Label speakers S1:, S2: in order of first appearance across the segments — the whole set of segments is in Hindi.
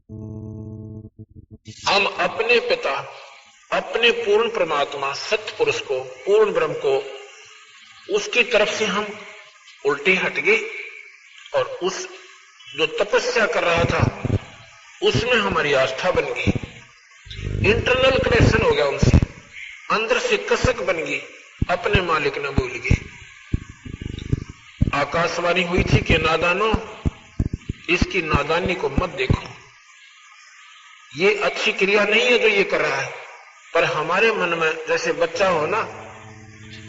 S1: हम अपने पिता, अपने पूर्ण परमात्मा सत्य पुरुष को, पूर्ण ब्रह्म को, उसकी तरफ से हम उल्टे हट गए और उस जो तपस्या कर रहा था उसमें हमारी आस्था बन गई, इंटरनल कनेक्शन हो गया उनसे, अंदर से कसक बन गई, अपने मालिक न भूल गए। आकाशवाणी हुई थी कि नादानो, इसकी नादानी को मत देखो, ये अच्छी क्रिया नहीं है जो ये कर रहा है। पर हमारे मन में जैसे बच्चा हो ना,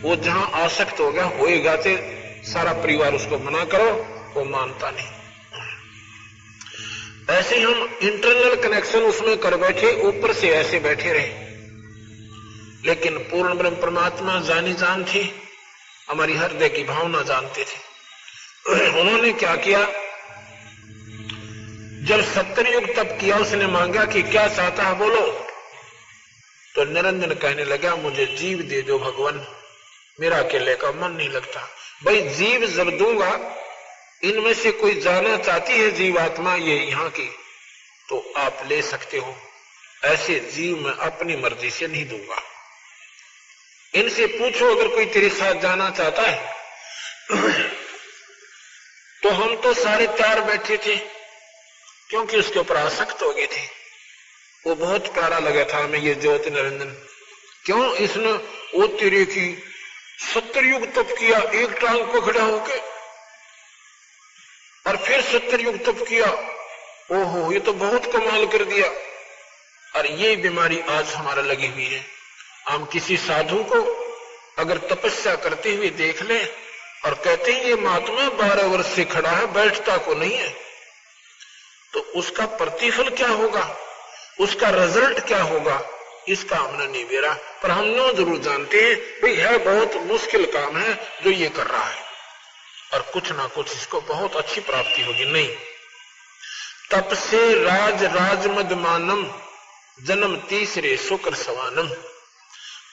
S1: वो जहां आसक्त हो गया होएगा तो सारा परिवार उसको मना करो, वो मानता नहीं। ऐसे हम इंटरनल कनेक्शन उसमें कर बैठे, ऊपर से ऐसे बैठे रहे। लेकिन पूर्ण ब्रह्म परमात्मा जानी जान थी, हमारी हृदय की भावना जानते थे। उन्होंने क्या किया, जब 70 युग तप किया, उसने मांगा कि क्या चाहता है बोलो, तो निरंजन कहने लगा मुझे जीव दे दो भगवान, मेरा अकेले का मन नहीं लगता। भाई जीव जब दूंगा, इनमें से कोई जाना चाहती है जीवात्मा ये यहाँ की, तो आप ले सकते हो, ऐसे जीव मैं अपनी मर्जी से नहीं दूंगा। इनसे पूछो अगर कोई तेरे साथ जाना चाहता है। तो हम तो सारे तैयार बैठे थे, क्योंकि उसके ऊपर आसक्त हो गए थे। वो बहुत प्यारा लगा था हमें ये ज्योति निरंजन। क्यों इसने वो तेरे की 70 युग तप किया, एक टांग पर खड़ा होके, और फिर 70 युग तप किया, ओहो ये तो बहुत कमाल कर दिया। और ये बीमारी आज हमारा लगी हुई है। हम किसी साधु को अगर तपस्या करते हुए देख लें और कहते हैं ये महात्मा 12 वर्ष से खड़ा है, बैठता को नहीं है, तो उसका प्रतिफल क्या होगा, उसका रिजल्ट क्या होगा, इसका हमने नहीं बेरा। पर हम लोग जरूर जानते हैं भाई है बहुत मुश्किल काम है जो ये कर रहा है, और कुछ ना कुछ इसको बहुत अच्छी प्राप्ति होगी। नहीं, तप से राज राजमद मानम, जन्म तीसरे शुक्र सवानम।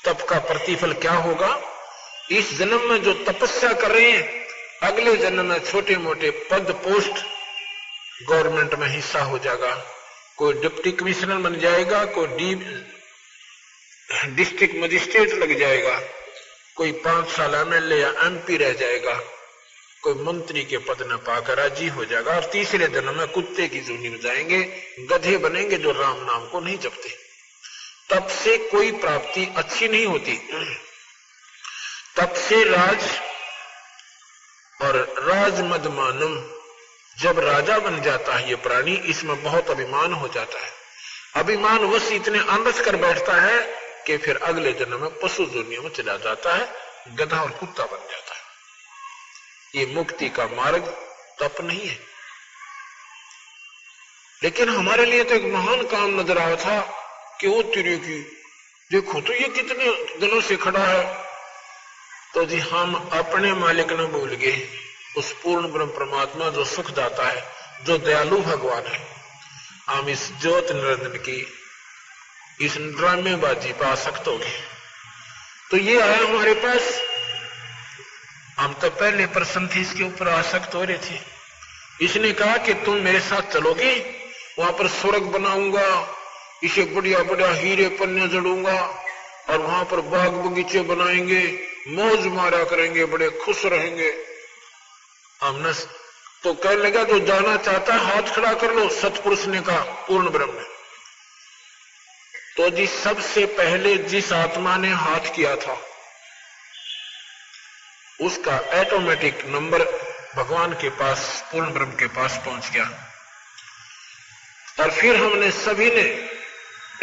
S1: तप का प्रतिफल क्या होगा, इस जन्म में जो तपस्या कर रहे हैं, अगले जन्म में छोटे मोटे पद पोस्ट गवर्नमेंट में हिस्सा हो जाएगा। कोई डिप्टी कमिश्नर बन जाएगा, कोई डिस्ट्रिक्ट मजिस्ट्रेट लग जाएगा, कोई 5 साल एमएलए या एमपी रह जाएगा, कोई मंत्री के पद न पाकर राजी हो जाएगा, और तीसरे जन्म में कुत्ते की जूनी में जाएंगे, गधे बनेंगे जो राम नाम को नहीं जपते। तप से कोई प्राप्ति अच्छी नहीं होती। तप से राज और राजमद मानम, जब राजा बन जाता है ये प्राणी, इसमें बहुत अभिमान हो जाता है। अभिमान वश इतने आंदस कर बैठता है कि फिर अगले जन्म में पशु दुनिया में चला जाता है, गधा और कुत्ता बन जाता है। ये मुक्ति का मार्ग तप नहीं है। लेकिन हमारे लिए तो एक महान काम नजर आया था कि वो तेरे की देखो तो ये कितने दिनों से खड़ा है। तो जी हम अपने मालिक न भूल गए, उस पूर्ण ब्रह्म परमात्मा जो सुख दाता है, जो दयालु भगवान है। हम इस ज्योति निरंजन की इस ड्रामेबाजी पर आसक्त हो गए। तो ये आया हमारे पास, हम तो पहले प्रसन्न थे, इसके ऊपर आसक्त हो रहे थे। इसने कहा कि तुम मेरे साथ चलोगे, वहां पर स्वर्ग बनाऊंगा, इसे बढ़िया बढ़िया हीरे पन्ने जड़ूंगा, और वहां पर बाग बगीचे बनाएंगे, मौज मारा करेंगे, बड़े खुश रहेंगे। हमने तो कहने लगा जो जाना चाहता है हाथ खड़ा कर लो, सतपुरुष ने कहा, पूर्ण ब्रह्म ने। तो जी सबसे पहले जिस आत्मा ने हाथ किया था उसका ऑटोमेटिक नंबर भगवान के पास, पूर्ण ब्रह्म के पास पहुंच गया। और फिर हमने सभी ने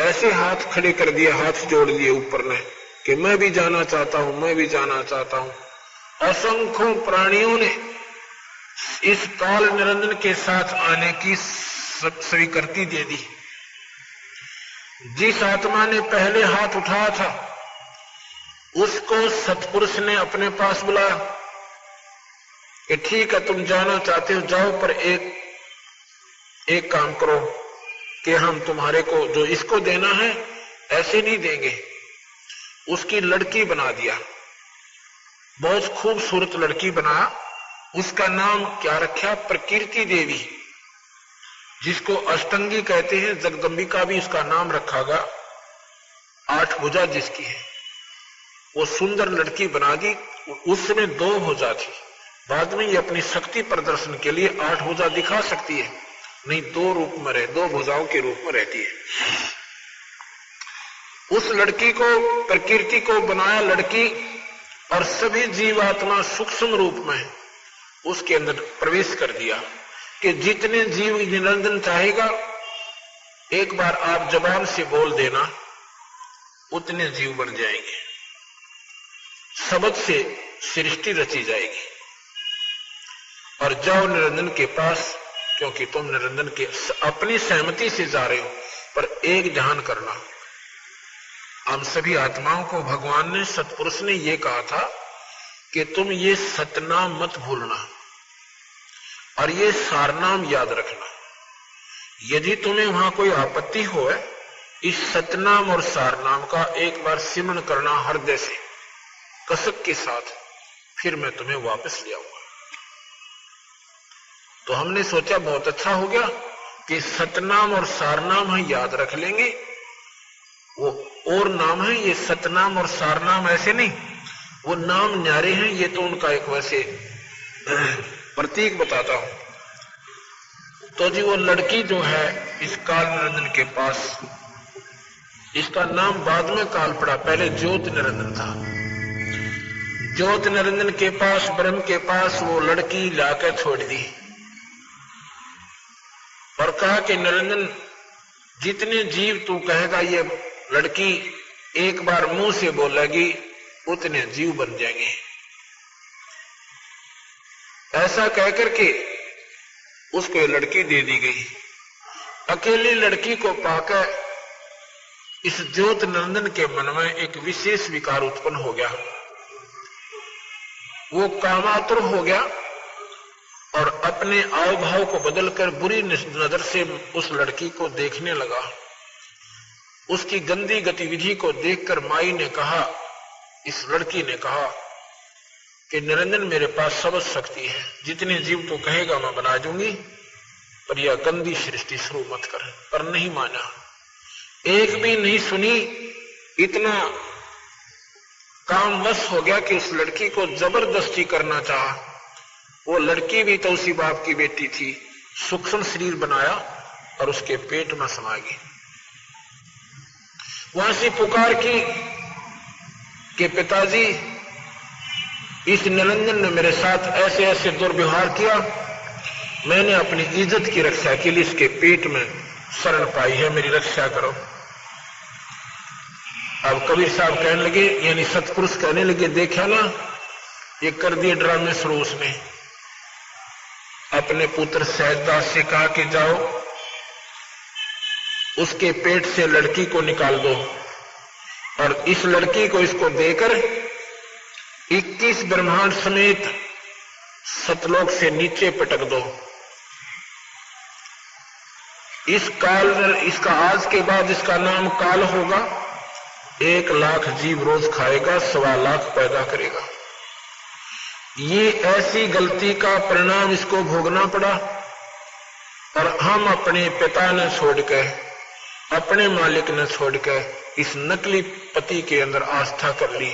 S1: ऐसे हाथ खड़े कर दिए, हाथ जोड़ दिए ऊपर ने कि मैं भी जाना चाहता हूं, मैं भी जाना चाहता हूं। असंख्यों प्राणियों ने इस काल निरंजन के साथ आने की स्वीकृति दे दी। जिस आत्मा ने पहले हाथ उठाया था उसको सतपुरुष ने अपने पास बुलाया कि ठीक है तुम जाना चाहते हो जाओ, पर एक काम करो कि हम तुम्हारे को जो इसको देना है ऐसे नहीं देंगे। उसकी लड़की बना दिया, बहुत खूबसूरत लड़की बना। उसका नाम क्या रखा, प्रकृति देवी। जिसको अष्टंगी कहते हैं। जगदम्बिका भी इसका नाम रखा गया, 8 भुजा जिसकी है। वो सुंदर लड़की बना दी। उस समय 2 भुजा थी, बाद में ये अपनी शक्ति प्रदर्शन के लिए 8 भुजा दिखा सकती है, नहीं 2 रूप में रहे, 2 भुजाओं के रूप में रहती है। उस लड़की को, प्रकृति को बनाया लड़की, और सभी जीवात्मा सूक्ष्म रूप में उसके अंदर प्रवेश कर दिया कि जितने जीव निरंजन चाहेगा, एक बार आप जबान से बोल देना, उतने जीव बन जाएंगे। शब्द से सृष्टि रची जाएगी। और जाओ निरंजन के पास, क्योंकि तुम निरंजन के अपनी सहमति से जा रहे हो, पर एक ध्यान करना, हम सभी आत्माओं को भगवान ने, सतपुरुष ने यह कहा था कि तुम ये सतनाम मत भूलना और ये सारनाम याद रखना। यदि तुम्हें वहां कोई आपत्ति हो, इस सतनाम और सारनाम का एक बार सिमरण करना हृदय से कसक के साथ, फिर मैं तुम्हें वापस ले आऊंगा। तो हमने सोचा बहुत अच्छा हो गया कि सतनाम और सारनाम है, याद रख लेंगे। वो और नाम है, ये सतनाम और सारनाम ऐसे नहीं, वो नाम न्यारे हैं, ये तो उनका एक वैसे प्रतीक बताता हूं। तो जी वो लड़की जो है इस काल निरंजन के पास, इसका नाम बाद में काल पड़ा, पहले ज्योत निरंजन था। ज्योत निरंजन के पास, ब्रह्म के पास वो लड़की लाकर छोड़ दी और कहा कि निरंजन, जितने जीव तू कहेगा ये लड़की एक बार मुंह से बोलेगी, उतने जीव बन जाएंगे। ऐसा कहकर के उसको ये लड़की दे दी गई। अकेली लड़की को पाकर इस ज्योत निरंजन के मन में एक विशेष विकार उत्पन्न हो गया। वो कामातुर हो गया और अपने आव भाव को बदलकर बुरी नजर से उस लड़की को देखने लगा। उसकी गंदी गतिविधि को देखकर माई ने कहा, इस लड़की ने कहा कि निरंजन मेरे पास सब शक्ति है, जितने जीव तो कहेगा मैं बना दूंगी, पर यह गंदी सृष्टि शुरू मत कर। पर नहीं माना, एक भी नहीं सुनी। इतना कामवश हो गया कि उस लड़की को जबरदस्ती करना चाहा। वो लड़की भी तो उसी बाप की बेटी थी, सूक्ष्म शरीर बनाया और उसके पेट में समा गई। वहां से पुकार की कि पिताजी, इस निरंजन ने मेरे साथ ऐसे ऐसे दुर्व्यवहार किया, मैंने अपनी इज्जत की रक्षा के लिए इसके पेट में शरण पाई है, मेरी रक्षा करो। अब कबीर साहब कहने लगे, यानी सतपुरुष कहने लगे, देखा ना ये कर दिए ड्रामे शुरू। उसने अपने पुत्र सहजदास से कहा कि जाओ उसके पेट से लड़की को निकाल दो और इस लड़की को इसको देकर 21 ब्रह्मांड समेत सतलोक से नीचे पटक दो। इस काल, इसका आज के बाद इसका नाम काल होगा। 1 लाख जीव रोज खाएगा, 1.25 लाख पैदा करेगा। ये ऐसी गलती का परिणाम इसको भोगना पड़ा और हम अपने पिता ने छोड़कर, अपने मालिक ने छोड़कर इस नकली पति के अंदर आस्था कर ली।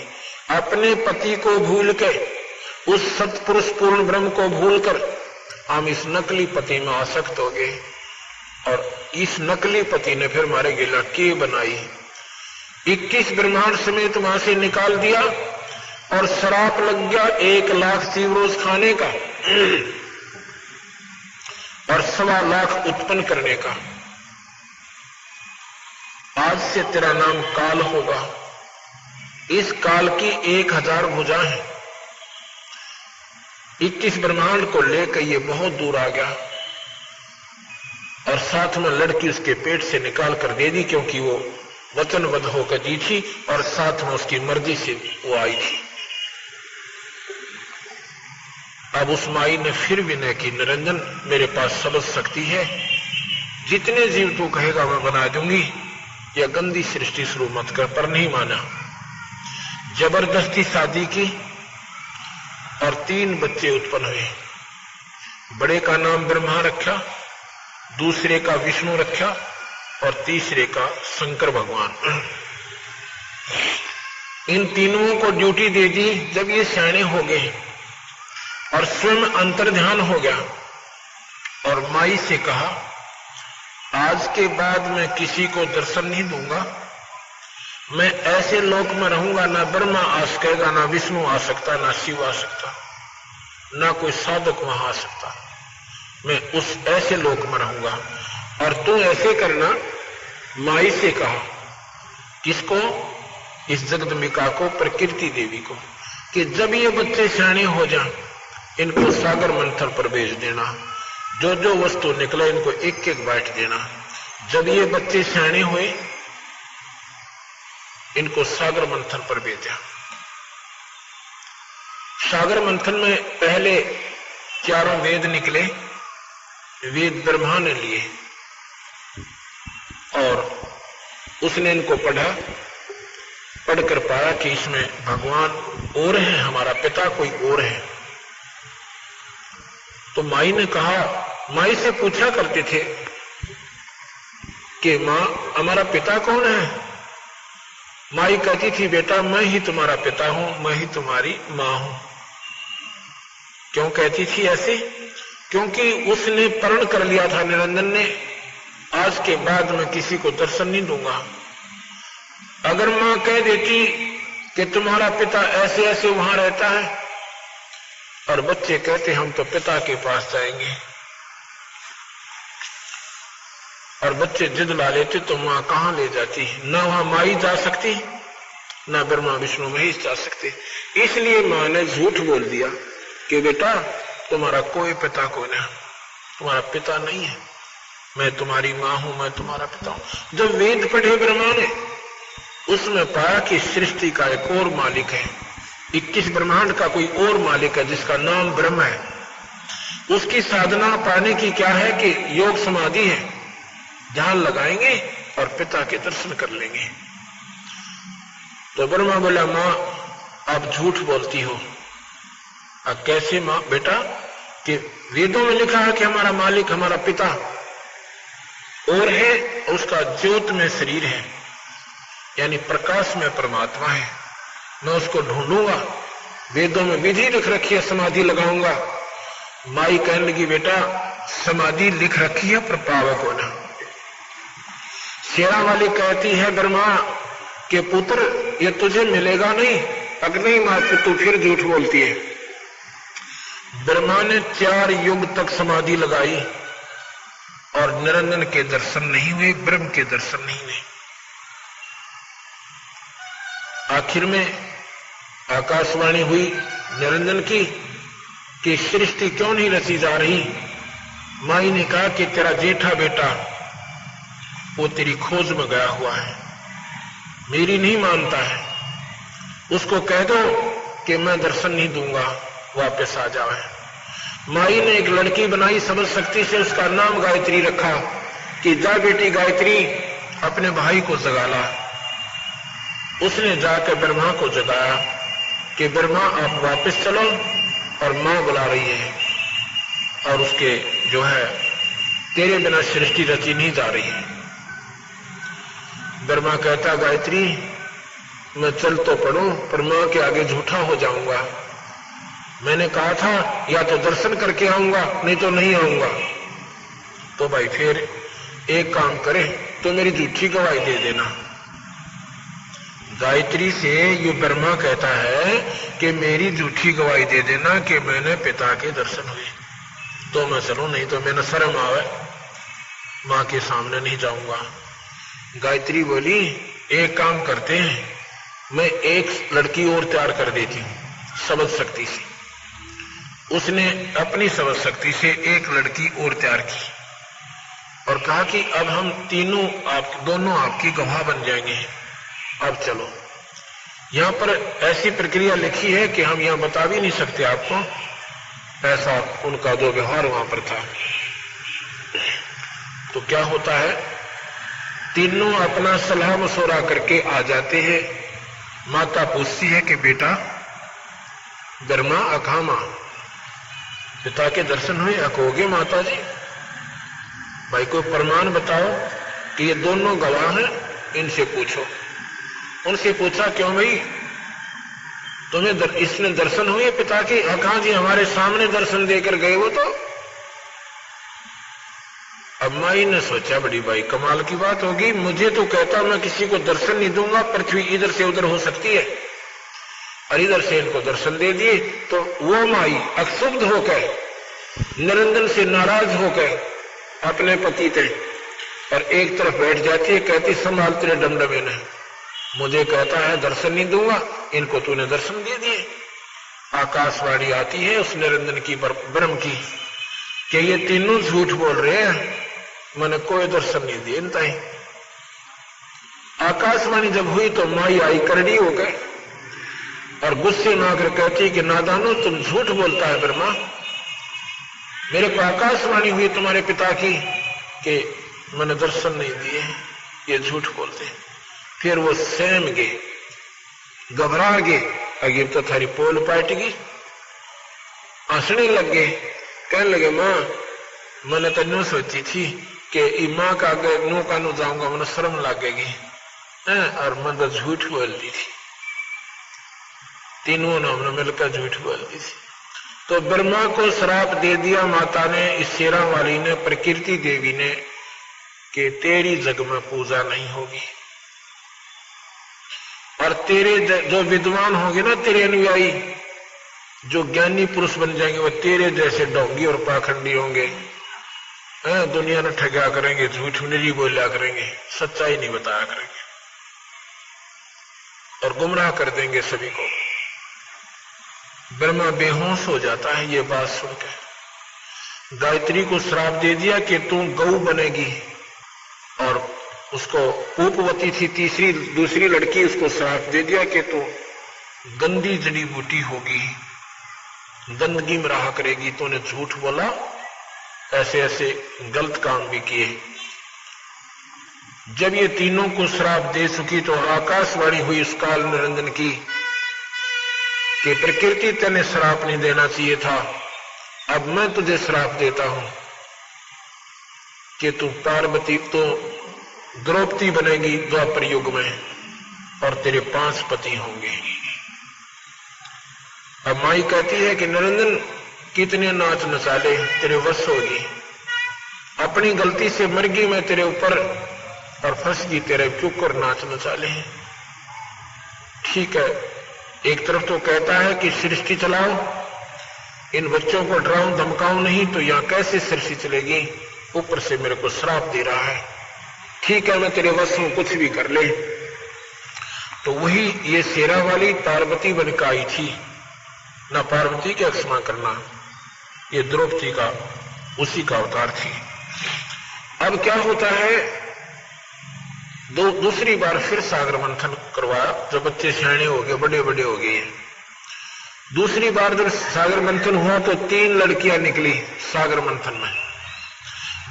S1: अपने पति को भूल कर, उस सतपुरुष पूर्ण ब्रह्म को भूलकर हम इस नकली पति में आसक्त हो गए और इस नकली पति ने फिर हमारे लिए लड़की बनाई। 21 ब्रह्मांड समेत वहां से निकाल दिया और श्राप लग गया 1 लाख जीव रोज खाने का और 1.25 लाख उत्पन्न करने का। आज से तेरा नाम काल होगा। इस काल की 1000 भुजा है। 21 ब्रह्मांड को लेकर ये बहुत दूर आ गया और साथ में लड़की उसके पेट से निकाल कर दे दी, क्योंकि वो वचनबद्ध होकर दी थी और साथ में उसकी मर्जी से वो आई थी। अब उस माई ने फिर विनय की, निरंजन मेरे पास सब शक्ति है, जितने जीव तू कहेगा मैं बना दूंगी, यह गंदी सृष्टि शुरू मत कर। पर नहीं माना, जबरदस्ती शादी की और 3 बच्चे उत्पन्न हुए। बड़े का नाम ब्रह्मा रखा दूसरे का विष्णु रखा और तीसरे का शंकर भगवान। इन तीनों को ड्यूटी दे दी। जब ये सियाने हो गए और स्वयं अंतर्ध्यान हो गया और माई से कहा, आज के बाद मैं किसी को दर्शन नहीं दूंगा, मैं ऐसे लोक में रहूंगा, ना ब्रह्मा आ सकेगा, ना विष्णु आ सकता, ना शिव आ सकता, ना कोई साधक वहां आ सकता, मैं उस ऐसे लोक में रहूंगा। और तू ऐसे करना। माई से कहा, किसको? इस जगदम्बिका को, प्रकृति देवी को, कि जब ये बच्चे सियाने हो जाएं, इनको सागर मंथन पर भेज देना, जो जो वस्तु निकले इनको एक एक बांट देना। जब ये बच्चे सियाने हुए, इनको सागर मंथन पर भेजा। सागर मंथन में पहले चारों वेद निकले, वेद ब्रह्मा ने लिए और उसने इनको पढ़ा। पढ़कर पाया कि इसमें भगवान और है, हमारा पिता कोई और है। तो माई ने कहा, माई से पूछा करते थे कि मां हमारा पिता कौन है? माई कहती थी, बेटा मैं ही तुम्हारा पिता हूं, मैं ही तुम्हारी मां हूं। क्यों कहती थी ऐसे? क्योंकि उसने प्रण कर लिया था निरंजन ने, आज के बाद मैं किसी को दर्शन नहीं दूंगा। अगर मां कह देती कि तुम्हारा पिता ऐसे ऐसे वहां रहता है और बच्चे कहते हम तो पिता के पास जाएंगे, और बच्चे जिद ला लेते, तो मां कहां ले जाती? ना वहां माई जा सकती, ना ब्रह्मा विष्णु महेश जा सकते। इसलिए मां ने झूठ बोल दिया कि बेटा तुम्हारा कोई पिता कौन है, तुम्हारा पिता नहीं है, मैं तुम्हारी मां हूं, मैं तुम्हारा पिता हूं। जब वेद पढ़े ब्रह्मा ने, उसमें पाया कि सृष्टि का एक और मालिक है, 21 ब्रह्मांड का कोई और मालिक है जिसका नाम ब्रह्म है। उसकी साधना पाने की क्या है कि योग समाधि है, ध्यान लगाएंगे और पिता के दर्शन कर लेंगे। तो ब्रह्मा बोला, मां आप झूठ बोलती हो। अब कैसे मां? बेटा कि वेदों में लिखा है कि हमारा मालिक हमारा पिता और है, उसका ज्योत में शरीर है, यानी प्रकाश में परमात्मा है। मैं उसको ढूंढूंगा, वेदों में विधि लिख रखी है, समाधि लगाऊंगा। माई कहने लगी, बेटा समाधि लिख रखी है पर पावक होना। शेरा वाली कहती है ब्रह्मा के पुत्र ये तुझे मिलेगा नहीं। अगर नहीं मां तू फिर झूठ बोलती है। ब्रह्मा ने 4 युग तक समाधि लगाई और निरंजन के दर्शन नहीं हुए, ब्रह्म के दर्शन नहीं हुए। आखिर में आकाशवाणी हुई निरंजन की कि सृष्टि क्यों नहीं रची जा रही। माई ने कहा कि तेरा जेठा बेटा वो तेरी खोज में गया हुआ है, मेरी नहीं मानता है, उसको कह दो कि मैं दर्शन नहीं दूंगा, वापस आ जाए। माई ने एक लड़की बनाई समझ शक्ति से, उसका नाम गायत्री रखा कि जा बेटी गायत्री अपने भाई को जगा ला। उसने जाकर ब्रह्मा को जगाया कि ब्रह्मा आप वापस चलो, और मां बुला रही है और उसके जो है तेरे बिना सृष्टि रची नहीं जा रही है। ब्रह्मा कहता, गायत्री मैं चल तो पड़ूं पर मां के आगे झूठा हो जाऊंगा। मैंने कहा था या तो दर्शन करके आऊंगा नहीं तो नहीं आऊंगा। तो भाई फिर एक काम करे, तो मेरी झूठी गवाही दे देना। गायत्री से ये ब्रह्मा कहता है कि मेरी झूठी गवाही दे देना कि मैंने पिता के दर्शन हुए, तो मैं चलूं, नहीं तो मैंने शर्म आवे, मां के सामने नहीं जाऊंगा। गायत्री बोली, एक काम करते हैं, मैं एक लड़की और तैयार कर देती हूं समझ शक्ति से। उसने अपनी समझ शक्ति से एक लड़की और तैयार की और कहा कि अब हम तीनों दोनों आपकी गवाह बन जाएंगे, अब चलो। यहां पर ऐसी प्रक्रिया लिखी है कि हम यहां बता भी नहीं सकते आपको, ऐसा उनका जो व्यवहार वहां पर था। तो क्या होता है, तीनों अपना सलाह मशवरा करके आ जाते हैं। माता पूछती है कि बेटा ब्रह्मा अखामा पिता के दर्शन हुए? अकोगे माता जी? भाई कोई प्रमाण बताओ कि ये दोनों गवाह हैं, इनसे पूछो। उनसे पूछा, क्यों भाई तुम्हें इसने दर्शन हुए पिता की? कहा जी हमारे सामने दर्शन देकर गए वो तो। अब माई ने सोचा, बड़ी भाई कमाल की बात होगी, मुझे तो कहता मैं किसी को दर्शन नहीं दूंगा, पृथ्वी इधर से उधर हो सकती है, और इधर से इनको दर्शन दे दिए। तो वो माई अक्षुब्ध होकर, निरंजन से नाराज होकर अपने पति थे और एक तरफ बैठ जाती है, कहती संभाल तेरे डमडमे ने, मुझे कहता है दर्शन नहीं दूंगा, इनको तूने दर्शन दे दिए। आकाशवाणी आती है उस निरंजन की, ब्रह्म की, कि ये तीनों झूठ बोल रहे हैं, मैंने कोई दर्शन नहीं दिए इनता ही। आकाशवाणी जब हुई तो माई आई करड़ी हो गए और गुस्से में आकर कहती कि नादानो तुम झूठ बोलता है ब्रह्मा, मेरे को आकाशवाणी हुई तुम्हारे पिता की कि मैंने दर्शन नहीं दिए, ये झूठ बोलते। फिर वो सहम गए, घबरा गए, अगे तो थारी पोल पाट गई, हंसने लग गए, कहने लगे मां मैंने तो न्यू सोची थी कि मां का आगे नो का नो जाऊंगा, मैंने शर्म लगेगी, और मैं तो झूठ बोलती थी, तीनों ने हमने मिलकर झूठ बोलती थी। तो ब्रह्मा को श्राप दे दिया माता ने, इस शेरा वाली ने, प्रकृति देवी ने, कि तेरी जग में पूजा नहीं होगी, और तेरे जो विद्वान होंगे ना, तेरे अनुयायी जो ज्ञानी पुरुष बन जाएंगे, वो तेरे जैसे ढोंगी और पाखंडी होंगे, दुनिया ने ठगा करेंगे, झूठ नहीं बोला करेंगे, सच्चाई नहीं बताया करेंगे और गुमराह कर देंगे सभी को। ब्रह्मा बेहोश हो जाता है ये बात सुनकर। गायत्री को श्राप दे दिया कि तू गौ बनेगी, और उसको उपवती थी दूसरी लड़की, उसको श्राप दे दिया कि तू गंदी जड़ी बूटी होगी, गंदगी में रहा करेगी, तूने झूठ बोला, ऐसे ऐसे गलत काम भी किए। जब ये तीनों को श्राप दे चुकी तो आकाशवाणी हुई उस काल निरंजन की कि प्रकृति तेने श्राप नहीं देना चाहिए था, अब मैं तुझे श्राप देता हूं कि तू पार्वती तो द्रौपदी बनेगी द्वापर युग में, और तेरे 5 पति होंगे। अब माई कहती है कि निरंजन कितने नाच नचाले, तेरे वश होगी, अपनी गलती से मर गई मैं तेरे ऊपर और फंस गई, तेरे चुकर नाच नचाले। ठीक है, एक तरफ तो कहता है कि सृष्टि चलाओ, इन बच्चों को डराऊं धमकाऊं नहीं तो यहां कैसे सृष्टि चलेगी, ऊपर से मेरे को श्राप दे रहा है, ठीक है मैं तेरे वश हूं, कुछ भी कर ले। तो वही ये शेरा वाली पार्वती बनकर आई थी ना, पार्वती के क्षमा करना, ये द्रौपदी का उसी का अवतार थी। अब क्या होता है, दूसरी बार फिर सागर मंथन करवाया, जो बच्चे सियाने हो गए, बड़े बड़े हो गए। दूसरी बार जब सागर मंथन हुआ तो 3 लड़कियां निकली सागर मंथन में।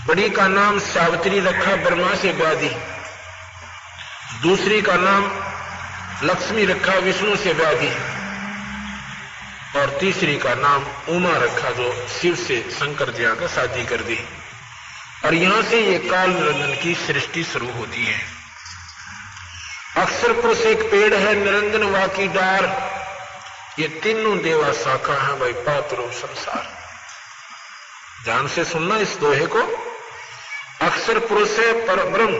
S1: बड़ी का नाम सावित्री रखा, ब्रह्मा से ब्याह दी। दूसरी का नाम लक्ष्मी रखा, विष्णु से ब्याह दी। और तीसरी का नाम उमा रखा, जो शिव से शंकर जी आकर शादी कर दी। और यहां से ये काल निरंजन की सृष्टि शुरू होती है। अक्षर पुरुष एक पेड़ है, निरंजन वाकी डार, ये तीनों देवा शाखा है भाई, पात्रो संसार। ध्यान से सुनना इस दोहे को। अक्षर पुरुष है परब्रह्म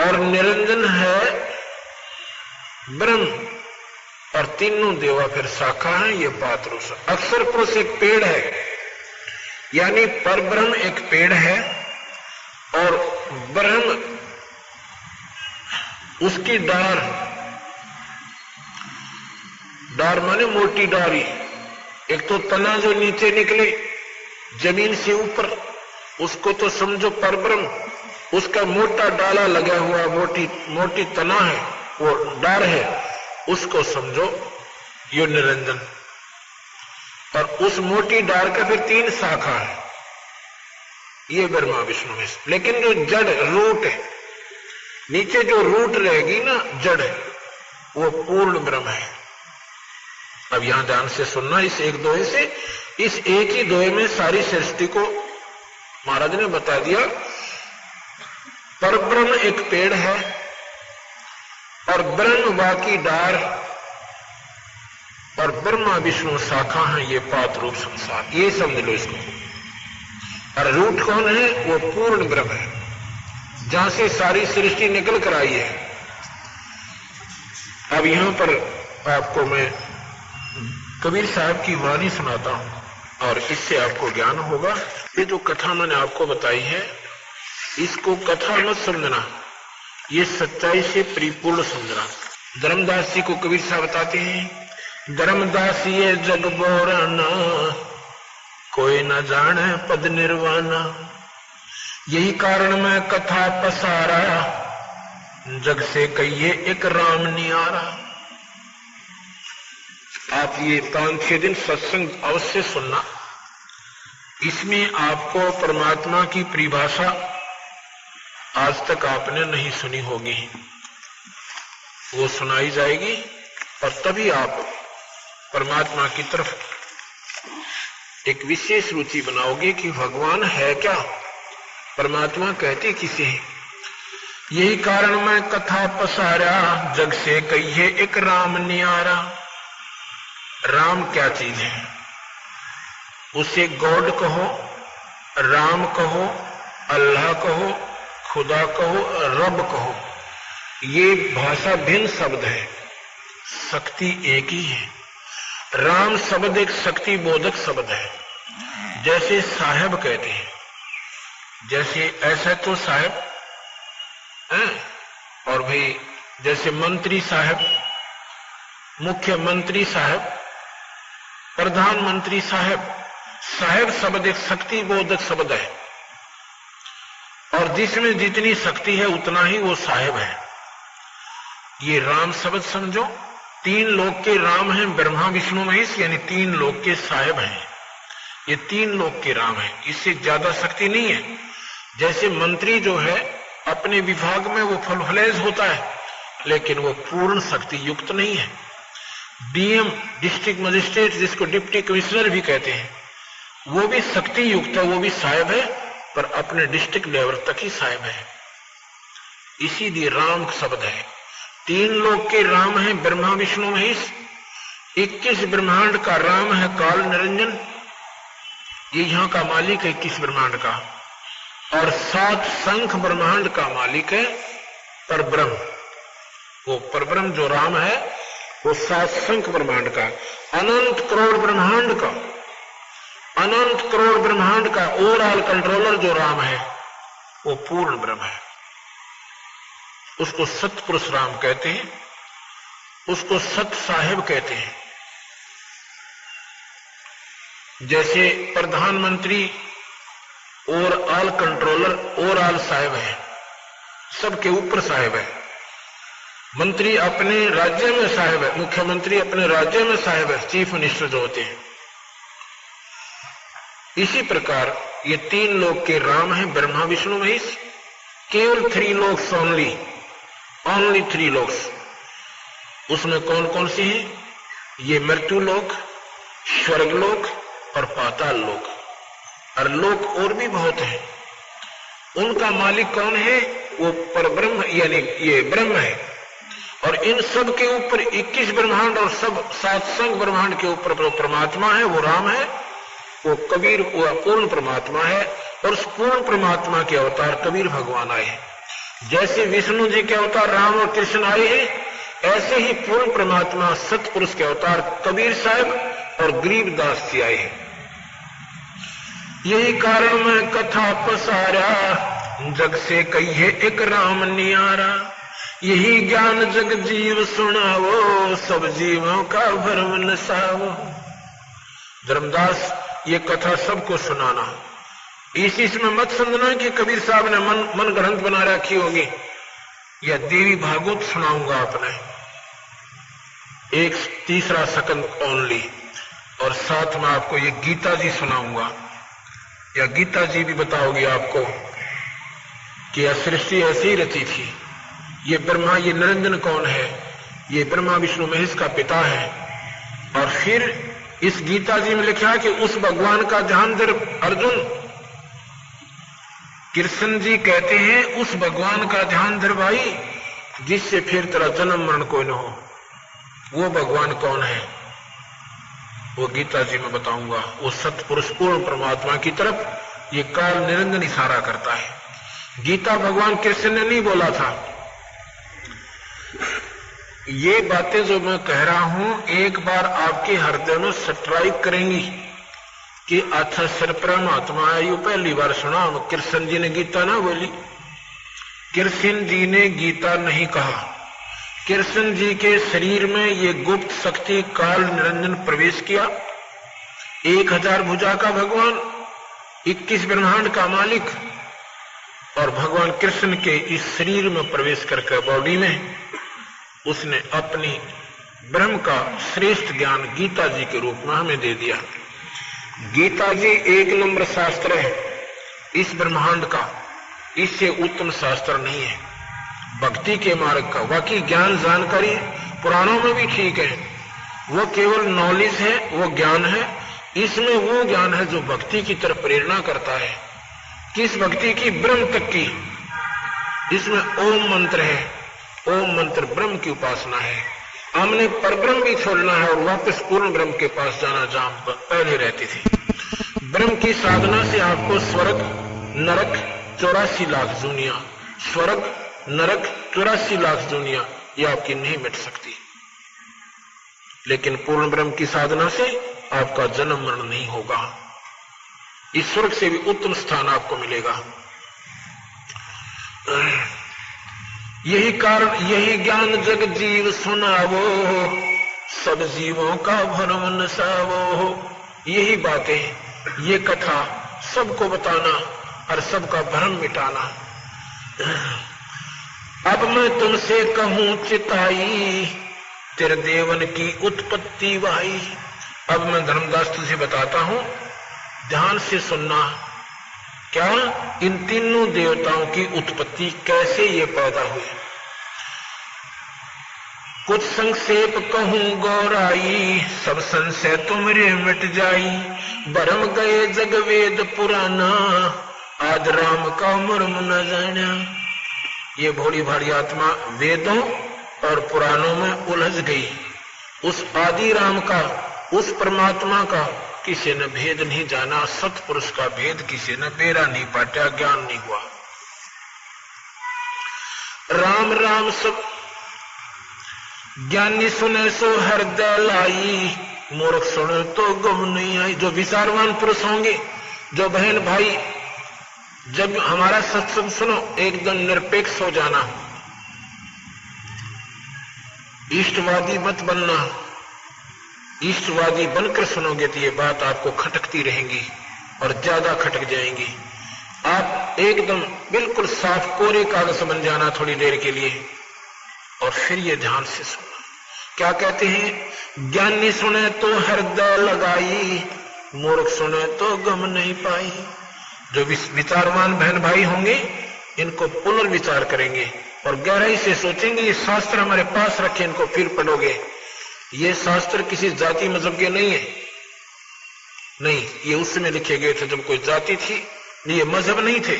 S1: और निरंजन है ब्रह्म, और तीनों देवा फिर शाखा है, ये पात्रो। अक्षर पुरुष एक पेड़ है, यानी परब्रह्म एक पेड़ है और ब्रह्म उसकी डार, डार माने मोटी डारी, एक तो तना जो नीचे निकले जमीन से ऊपर, उसको तो समझो परब्रह्म, उसका मोटा डाला लगा हुआ, मोटी तना है, वो डार है, उसको समझो यो निरंजन। और उस मोटी डार का फिर 3 शाखा है, ये ब्रह्मा विष्णु में। लेकिन जो जड़ रूट है, नीचे जो रूट रहेगी ना जड़, वो पूर्ण ब्रह्म है। अब यहां ध्यान से सुनना, इस एक दोहे से, इस एक ही दोहे में सारी सृष्टि को महाराज ने बता दिया परब्रह्म एक पेड़ है और ब्रह्म बाकी डार और ब्रह्मा विष्णु शाखा है, ये पात रूप संसार, ये समझ लो इसको। और रूट कौन है? वो पूर्ण ब्रह्म है, जहां से सारी सृष्टि निकल कर आई है। अब यहां पर आपको मैं कबीर साहब की वाणी सुनाता हूं और इससे आपको ज्ञान होगा। ये जो कथा मैंने आपको बताई है, इसको कथा मत समझना, ये सच्चाई से परिपूर्ण समझना। धर्मदास जी को कबीर साहब बताते हैं, धर्मदास ये जग बोराना, कोई न जाने पद निर्वाणा, यही कारण मैं कथा पसारा, जग से कहिए एक राम नियारा। आप ये 5-6 दिन सत्संग अवश्य सुनना, इसमें आपको परमात्मा की परिभाषा आज तक आपने नहीं सुनी होगी, वो सुनाई जाएगी और तभी आप परमात्मा की तरफ एक विशेष रुचि बनाओगे कि भगवान है क्या, परमात्मा कहते किसे है। यही कारण मैं कथा पसारा, जग से कहिए एक राम नियारा। राम क्या चीज है? उसे गॉड कहो, राम कहो, अल्लाह कहो, खुदा कहो, रब कहो, ये भाषा भिन्न शब्द है, शक्ति एक ही है। राम शब्द एक शक्ति बोधक शब्द है। जैसे साहेब कहते हैं, जैसे ऐसा तो साहेब है, और भाई जैसे मंत्री साहब, मुख्यमंत्री साहब, प्रधानमंत्री साहब, साहेब शब्द एक शक्ति बोधक शब्द है और जिसमें जितनी शक्ति है उतना ही वो साहेब है। ये राम शब्द समझो, 3 लोक के राम हैं, ब्रह्मा विष्णु महेश, यानी 3 लोक के साहेब हैं, ये 3 लोक के राम हैं, इससे ज्यादा शक्ति नहीं है। जैसे मंत्री जो है अपने विभाग में वो फुलफलेज होता है, लेकिन वो पूर्ण शक्ति युक्त नहीं है। डीएम, डिस्ट्रिक्ट मजिस्ट्रेट, जिसको डिप्टी कमिश्नर भी कहते हैं, वो भी शक्ति युक्त है, वो भी साहेब है, पर अपने डिस्ट्रिक्ट लेवल तक ही साहेब है। इसीलिए राम शब्द है। 3 लोक के राम हैं, ब्रह्मा विष्णु महेश। 21 ब्रह्मांड का राम है काल निरंजन, ये यहां का मालिक है 21 ब्रह्मांड का। और 7 शंख ब्रह्मांड का मालिक है परब्रह्म। वो परब्रह्म जो राम है वो 7 शंख ब्रह्मांड का, अनंत करोड़ ब्रह्मांड का, अनंत करोड़ ब्रह्मांड का ओवरऑल कंट्रोलर जो राम है वो पूर्ण ब्रह्म है। उसको सतपुरुष राम कहते हैं, उसको सत साहेब कहते हैं। जैसे प्रधानमंत्री ओवरऑल कंट्रोलर, ओवरऑल साहेब है, सबके ऊपर साहेब है। मंत्री अपने राज्य में साहेब है, मुख्यमंत्री अपने राज्य में साहेब है, चीफ मिनिस्टर जो होते हैं। इसी प्रकार ये 3 लोक के राम हैं, ब्रह्मा विष्णु महेश। केवल 3 लोक्स ओनली 3 लोक्स। उसमें कौन कौन से हैं? ये मृत्यु लोक, स्वर्ग लोक और पाताल लोक। और लोक और भी बहुत हैं। उनका मालिक कौन है? वो परब्रह्म यानी ये ब्रह्म है। और इन सब के ऊपर 21 ब्रह्मांड और सब 7 शंख ब्रह्मांड के ऊपर जो परमात्मा है वो राम है, वो कबीर, वो पूर्ण परमात्मा है। और उस पूर्ण परमात्मा के अवतार कबीर भगवान आए हैं। जैसे विष्णु जी के अवतार राम और कृष्ण आए हैं, ऐसे ही पूर्ण परमात्मा सतपुरुष के अवतार कबीर साहब और गरीबदास जी आए हैं। यही कारण मैं कथा पसारा, जग से कहिए एक राम नियारा। यही ज्ञान जग जीव सुनावो, सब जीवों का भरम नसावो। धर्मदास ये कथा सबको सुनाना। इसमें मत समझना कि कबीर साहब ने मन ग्रंथ बना रखी होगी, या देवी भागवत सुनाऊंगा आपने, एक तीसरा सेकंड ओनली। और साथ में आपको ये गीता जी सुनाऊंगा, या गीता जी भी बताओगी आपको कि यह सृष्टि ऐसी ही रची थी। ये ब्रह्मा, ये निरंजन कौन है? ये ब्रह्मा विष्णु महेश का पिता है। और फिर इस गीता जी में लिखा है कि उस भगवान का जहां अर्जुन कृष्ण जी कहते हैं उस भगवान का ध्यान धर भाई जिससे फिर तेरा जन्म मरण कोई न हो। वो भगवान कौन है वो गीता जी में बताऊंगा। वो सतपुरुष पूर्ण परमात्मा की तरफ ये काल निरंजन इशारा करता है। गीता भगवान कृष्ण ने नहीं बोला था। ये बातें जो मैं कह रहा हूं एक बार आपके हृदय में स्ट्राइक करेंगी कि अच्छा सर परमात्मा है। ये पहली बार सुना कृष्ण जी ने गीता ना बोली। कृष्ण जी ने गीता नहीं कहा। कृष्ण जी के शरीर में ये गुप्त शक्ति काल निरंजन प्रवेश किया। 1000 भुजा का भगवान, 21 ब्रह्मांड का मालिक और भगवान कृष्ण के इस शरीर में प्रवेश करके बॉडी में उसने अपनी ब्रह्म का श्रेष्ठ ज्ञान गीता जी के रूप में हमें दे दिया। गीता जी 1 नंबर शास्त्र है इस ब्रह्मांड का। इससे उत्तम शास्त्र नहीं है भक्ति के मार्ग का। बाकी ज्ञान जानकारी पुराणों में भी ठीक है, वो केवल नॉलेज है, वो ज्ञान है। इसमें वो ज्ञान है जो भक्ति की तरफ प्रेरणा करता है। किस भक्ति की? ब्रह्म तक की। इसमें ओम मंत्र है। ओम मंत्र ब्रह्म की उपासना है। हमने परब्रह्म भी छोड़ना है और वापस पूर्ण ब्रह्म के पास जाना जहां पहले रहती थी। ब्रह्म की साधना से आपको स्वर्ग नरक 84 लाख दुनिया, स्वर्ग नरक 84 लाख दुनिया ये आपकी नहीं मिट सकती। लेकिन पूर्ण ब्रह्म की साधना से आपका जन्म मरण नहीं होगा। इस स्वर्ग से भी उत्तम स्थान आपको मिलेगा। यही कारण, यही ज्ञान जग जीव सुनावो, सब जीवों का भरम नसावो। यही बातें, ये कथा सबको बताना और सबका भ्रम मिटाना। अब मैं तुमसे कहूं चिताई, तेरे देवन की उत्पत्ति वाई। अब मैं धर्मदास तुझे बताता हूं, ध्यान से सुनना। क्या? इन तीनों देवताओं की उत्पत्ति कैसे ये पैदा हुई। कुछ संक्षेप कहूं गौराई, सब संशय तुमरे मिट जाई। भरम गए जग वेद पुराना, आज राम का मर्म न जाना। ये भोली भारी आत्मा वेदों और पुराणों में उलझ गई। उस आदि राम का, उस परमात्मा का किसी ने भेद नहीं जाना। सतपुरुष का भेद किसी ने बेरा नहीं पाटा, ज्ञान नहीं हुआ। राम राम सब ज्ञानी सुने सो हृदय लाई, मूर्ख सुने तो गम नहीं आई। जो विचारवान पुरुष होंगे, जो बहन भाई, जब हमारा सत्संग सुनो एकदम निरपेक्ष हो जाना, इष्टवादी मत बनना। इष्टवादी बनकर सुनोगे तो ये बात आपको खटकती रहेंगी और ज्यादा खटक जाएंगी। आप एकदम बिल्कुल साफ कोरे कागज बन जाना थोड़ी देर के लिए और फिर ये ध्यान से सुनना। क्या कहते हैं? ज्ञानी सुने तो हृदय लगाई, मूर्ख सुने तो गम नहीं पाई। जो विचारवान बहन भाई होंगे इनको पुनर्विचार करेंगे और गहराई से सोचेंगे। ये शास्त्र हमारे पास रखे, इनको फिर पढ़ोगे। ये शास्त्र किसी जाति मजहब के नहीं है, नहीं, ये उस समय लिखे गए थे जब कोई जाति थी। ये मजहब नहीं थे,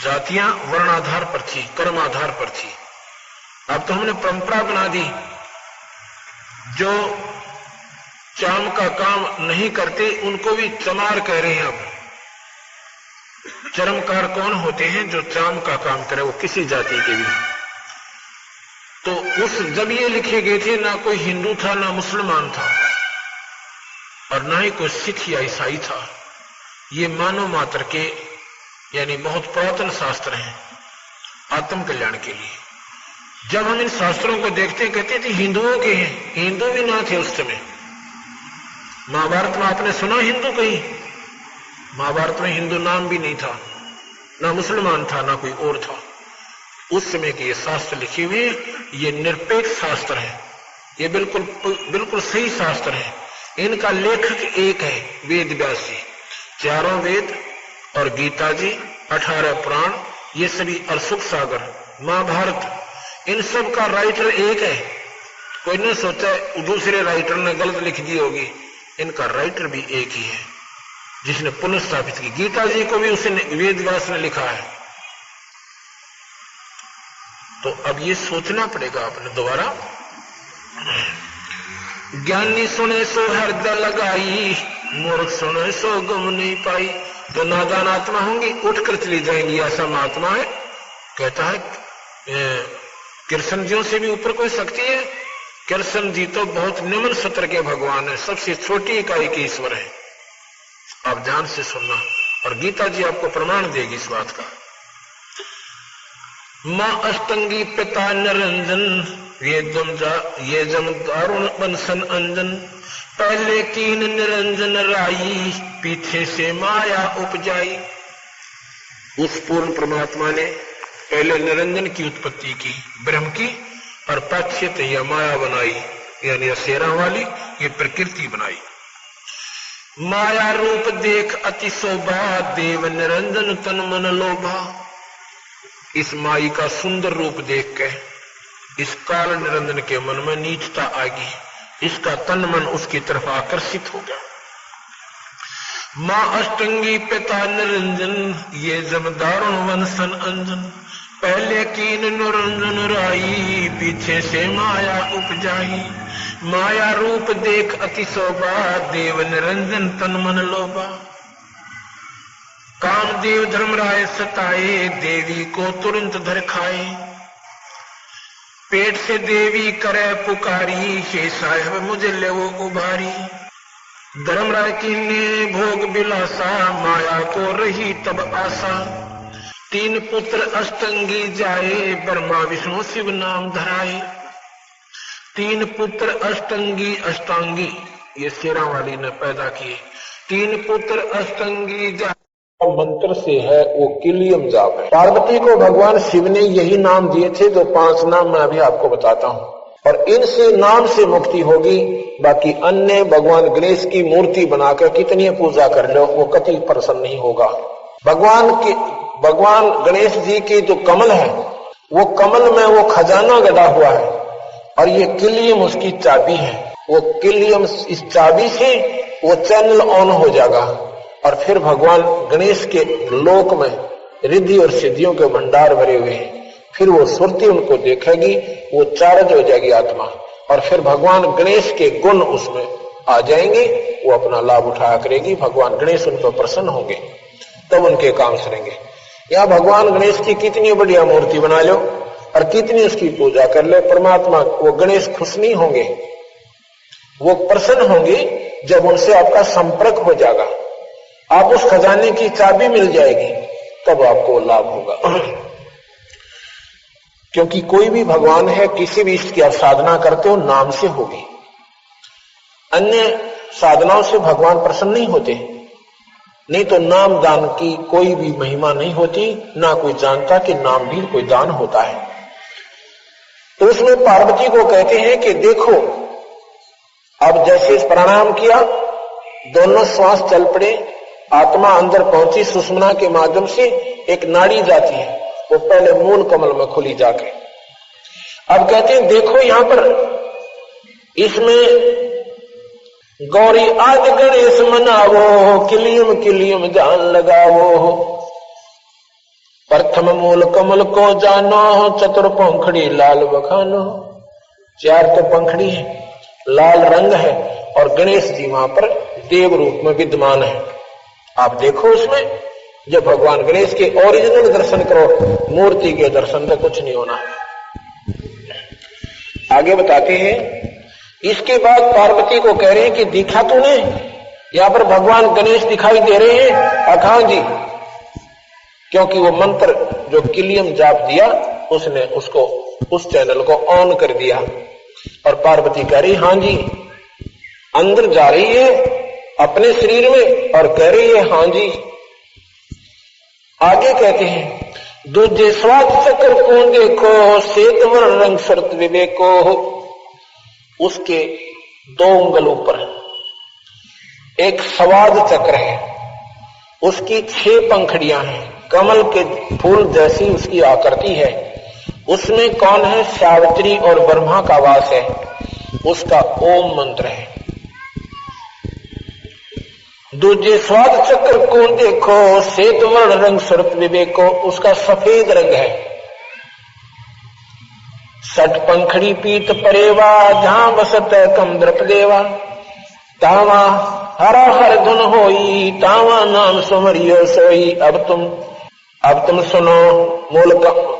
S1: जातियां वर्णाधार पर थी, कर्म आधार पर थी। अब तो हमने परंपरा बना दी। जो चाम का काम नहीं करते उनको भी चमार कह रहे हैं। अब चरमकार कौन होते हैं? जो चाम का काम करे, वो किसी जाति के भी। तो उस जब ये लिखे गए थे ना कोई हिंदू था, ना मुसलमान था और ना ही कोई सिख या ईसाई था। ये मानव मात्र के यानी बहुत पुरातन शास्त्र हैं आत्म कल्याण के लिए। जब हम इन शास्त्रों को देखते कहते थे हिंदुओं के हैं, हिंदू भी ना थे उस समय। महाभारत में आपने सुना हिंदू कहीं? महाभारत में हिंदू नाम भी नहीं था, ना मुसलमान था, ना कोई और था। उस समय के ये शास्त्र लिखे हुए, ये निरपेक्ष शास्त्र है, ये बिल्कुल सही शास्त्र है। इनका लेखक एक है, वेद व्यास जी। 4 वेद और गीता जी, 18 पुराण, ये सभी और सुख सागर, महाभारत, इन सब का राइटर एक है। कोई ने सोचा दूसरे राइटर ने गलत लिख दी होगी, इनका राइटर भी एक ही है। जिसने पुनर्स्थापित की। गीता जी को भी उसने वेद व्यास ने लिखा है। तो अब ये सोचना पड़ेगा आपने दोबारा। ज्ञानी सुने सो हृदय लगाई, मूर्ख सुने सो गम नहीं पाई। तो नादान आत्मा होंगी उठकर चली जाएंगी, ऐसा महात्मा है। कहता है कृष्ण जी से भी ऊपर कोई शक्ति है? कृष्ण जी तो बहुत निम्न सत्र के भगवान है, सबसे छोटी इकाई के ईश्वर है। आप ध्यान से सुनना, और गीता जी आपको प्रमाण देगी इस बात का। मां अष्टंगी पिता निरंजन, ये जम दारुण बंसन अंजन। पहले कीन निरंजन राई, पीछे से माया उपजाई। उस पूर्ण परमात्मा ने पहले निरंजन की उत्पत्ति की, ब्रह्म की, और पश्चित यह माया बनाई, यानी असेरा वाली ये प्रकृति बनाई। माया रूप देख अति शोभा, देव निरंजन तन मन लोभा। इस माई का सुंदर रूप देख के इस काल निरंजन के मन में नीचता आ गई, इसका तन मन उसकी तरफ आकर्षित हो गया। मां अष्टंगी पिता निरंजन, ये जब दारुण वंशन अंजन। पहले कीन निरंजन राई, पीछे से माया उपजाई। माया रूप देख अति शोभा, देव निरंजन तन मन लोभा। कामदेव धर्मराय सताए, देवी को तुरंत धर खाए। पेट से देवी करे पुकारी, हे साहेब मुझे ले वो उभारी। धर्मराय की ने भोग बिलासा, माया को रही तब आशा। 3 पुत्र अष्टंगी जाए, ब्रह्मा विष्णु शिव नाम धराए। 3 पुत्र अष्टंगी, अष्टांगी ये शेरा वाली ने पैदा किए। 3 पुत्र अष्टंगी जाए मंत्र से है, वो किलियम जाप है। पार्वती को भगवान शिव ने यही नाम दिए थे, जो 5 नाम मैं अभी आपको बताता हूँ, और इनसे नाम से मुक्ति होगी। बाकी अन्य भगवान गणेश की मूर्ति बनाकर कितनी पूजा कर लो, वो कभी प्रसन्न नहीं होगा। भगवान गणेश जी की जो कमल है, वो कमल में वो खजाना गड़ा हुआ है, और ये किलियम उसकी चाबी है। वो किलियम, इस चाबी से वो चैनल ऑन हो जाएगा, और फिर भगवान गणेश के लोक में रिद्धि और सिद्धियों के भंडार भरे हुए हैं। फिर वो सुरती उनको देखेगी, वो चार्ज हो जाएगी आत्मा, और फिर भगवान गणेश के गुण उसमें आ जाएंगे, वो अपना लाभ उठाया करेगी। भगवान गणेश उन पर प्रसन्न होंगे, तब उनके काम सरेंगे। यहाँ भगवान गणेश की कितनी बढ़िया मूर्ति बना लो और कितनी उसकी पूजा कर लो, परमात्मा वो गणेश खुश नहीं होंगे, वो प्रसन्न होंगे जब उनसे आपका संपर्क हो जाएगा। आप उस खजाने की चाबी मिल जाएगी, तब आपको लाभ होगा। क्योंकि कोई भी भगवान है, किसी भी इसकी आप साधना करते हो नाम से होगी। अन्य साधनाओं से भगवान प्रसन्न नहीं होते। नहीं तो नाम दान की कोई भी महिमा नहीं होती, ना कोई जानता कि नाम भी कोई दान होता है। तो उसमें पार्वती को कहते हैं कि देखो, अब जैसे प्राणायाम किया, दोनों श्वास चल पड़े, आत्मा अंदर पहुंची, सुषुम्ना के माध्यम से एक नाड़ी जाती है, वो पहले मूल कमल में खुली जाके। अब कहते हैं देखो यहां पर इसमें गौरी आदि गणेश मनावो, किलियम किलियम जान लगावो। प्रथम मूल कमल को जानो, चतुर पंखड़ी लाल बखानो। 4 तो पंखड़ी है, लाल रंग है, और गणेश जी वहां पर देव रूप में विद्यमान है। आप देखो उसमें, जब भगवान गणेश के ओरिजिनल दर्शन करो, मूर्ति के दर्शन से कुछ नहीं होना। आगे बताते हैं, इसके बाद पार्वती को कह रहे हैं कि दिखा तूने, यहां पर भगवान गणेश दिखाई दे रहे हैं। अखां जी, क्योंकि वो मंत्र जो किलियम जाप दिया, उसने उसको उस चैनल को ऑन कर दिया, और पार्वती कह रही हां जी, अंदर जा रही है अपने शरीर में और कह रही है हां जी। आगे कहते हैं, दूजे स्वाद चक्र को देखो, श्वेतवर रंग शरत विवेको। उसके 2 उंगल ऊपर एक स्वाद चक्र है, उसकी 6 पंखड़ियां हैं, कमल के फूल जैसी उसकी आकृति है। उसमें कौन है? सावित्री और ब्रह्मा का वास है, उसका ओम मंत्र है। दूजे स्वाद चक्र को देखो, श्वेत वर्ण रंग स्वरूप विवेको, उसका सफेद रंग है। सट पंखड़ी पीत परेवा, जहां बसत कम द्रप देवा, तावा हरा हर धुन होई, तावा नाम सुमरियो सोई। अब तुम सुनो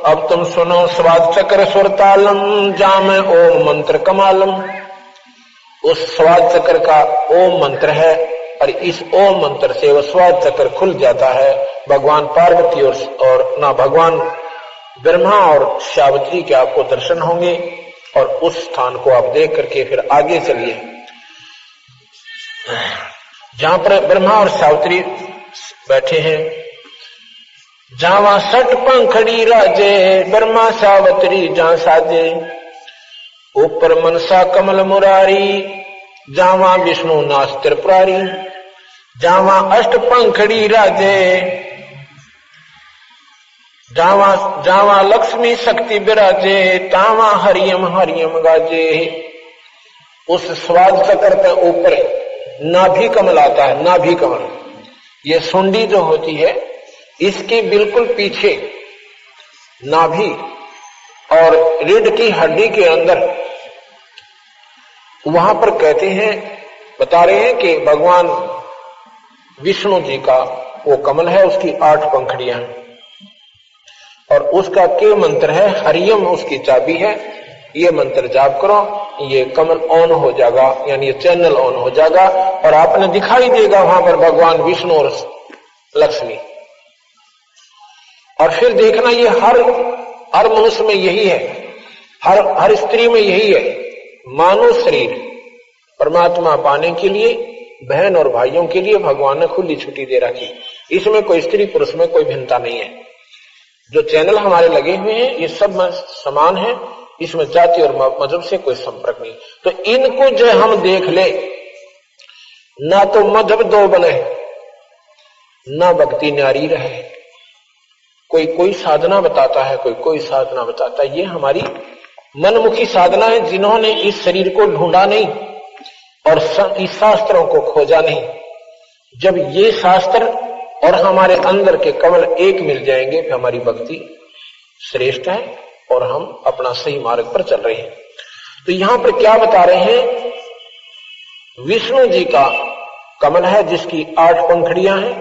S1: अब तुम सुनो स्वाद चक्र सुर तालम, जाम ओम मंत्र कमालम। उस स्वाद चक्र का ओम मंत्र है और इस ओम मंत्र से वह स्वाद चक्र खुल जाता है। भगवान पार्वती और ना भगवान ब्रह्मा और सावित्री के आपको दर्शन होंगे और उस स्थान को आप देख करके फिर आगे चलिए, जहां पर ब्रह्मा और सावित्री बैठे हैं। जावा सट पंखड़ी राजे, ब्रह्मा सावित्री जहां साजे, ऊपर मनसा कमल मुरारी, जावा विष्णु नाथ त्रिपुरारी। जावा अष्ट पंखड़ी राजे, जावा लक्ष्मी शक्ति विराजे, तावा हरियम हरियम गाजे। उस स्वाद चक्र के ऊपर नाभि कमल आता है। नाभि कमल, ये सुंडी जो होती है इसके बिल्कुल पीछे नाभि और रीढ़ की हड्डी के अंदर, वहां पर कहते हैं, बता रहे हैं कि भगवान विष्णु जी का वो कमल है, उसकी 8 पंखड़ियां हैं और उसका के मंत्र है हरियम, उसकी चाबी है। ये मंत्र जाप करो, ये कमल ऑन हो जाएगा, यानी ये चैनल ऑन हो जाएगा और आपने दिखाई देगा वहां पर भगवान विष्णु और लक्ष्मी। और फिर देखना, ये हर मनुष्य में यही है, हर स्त्री में यही है। मानव शरीर परमात्मा पाने के लिए बहन और भाइयों के लिए भगवान ने खुली छुट्टी दे रखी। इसमें कोई स्त्री पुरुष में कोई भिन्नता नहीं है। जो चैनल हमारे लगे हुए हैं ये सब समान है, इसमें जाति और मजहब से कोई संपर्क नहीं। तो इनको जो हम देख ले, ना तो मजहब दो बने, ना भक्ति न्यारी रहे। कोई साधना बताता है, कोई साधना बताता है। ये हमारी मनमुखी साधना है, जिन्होंने इस शरीर को ढूंढा नहीं और इस शास्त्रों को खोजा नहीं। जब ये शास्त्र और हमारे अंदर के कमल एक मिल जाएंगे फिर हमारी भक्ति श्रेष्ठ है और हम अपना सही मार्ग पर चल रहे हैं। तो यहां पर क्या बता रहे हैं, विष्णु जी का कमल है जिसकी 8 पंखड़ियां हैं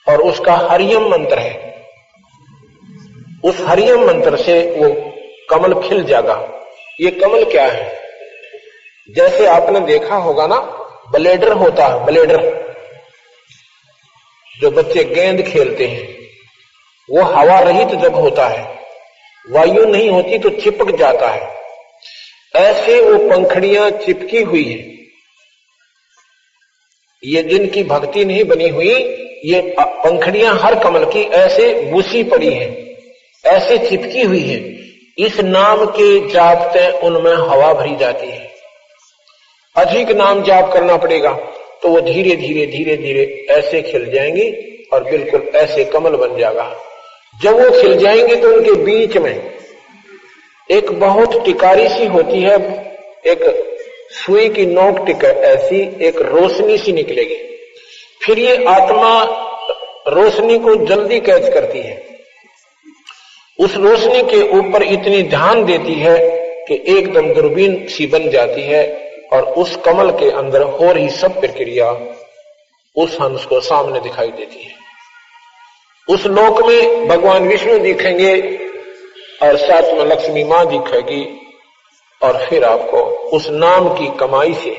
S1: और उसका हरियम मंत्र है। उस हरियम मंत्र से वो कमल खिल जाएगा। ये कमल क्या है, जैसे आपने देखा होगा ना, ब्लेडर होता है, ब्लेडर जो बच्चे गेंद खेलते हैं, वो हवा रहित जब होता है, वायु नहीं होती तो चिपक जाता है। ऐसे वो पंखड़ियां चिपकी हुई है। ये जिनकी भक्ति नहीं बनी हुई, ये पंखड़ियां हर कमल की ऐसे बुसी पड़ी हैं, ऐसे चिपकी हुई है। इस नाम के जापते उनमें हवा भरी जाती है। अधिक नाम जाप करना पड़ेगा तो वो धीरे धीरे धीरे धीरे ऐसे खिल जाएंगी और बिल्कुल ऐसे कमल बन जाएगा। जब वो खिल जाएंगे तो उनके बीच में एक बहुत टिकारी सी होती है, एक सुई की नोक टिक ऐसी एक रोशनी सी निकलेगी। फिर ये आत्मा रोशनी को जल्दी कैच करती है, उस रोशनी के ऊपर इतनी ध्यान देती है कि एकदम दूरबीन सी बन जाती है और उस कमल के अंदर हो रही सब प्रक्रिया उस हंस को सामने दिखाई देती है। उस लोक में भगवान विष्णु दिखेंगे और साथ में लक्ष्मी मां दिखेगी और फिर आपको उस नाम की कमाई से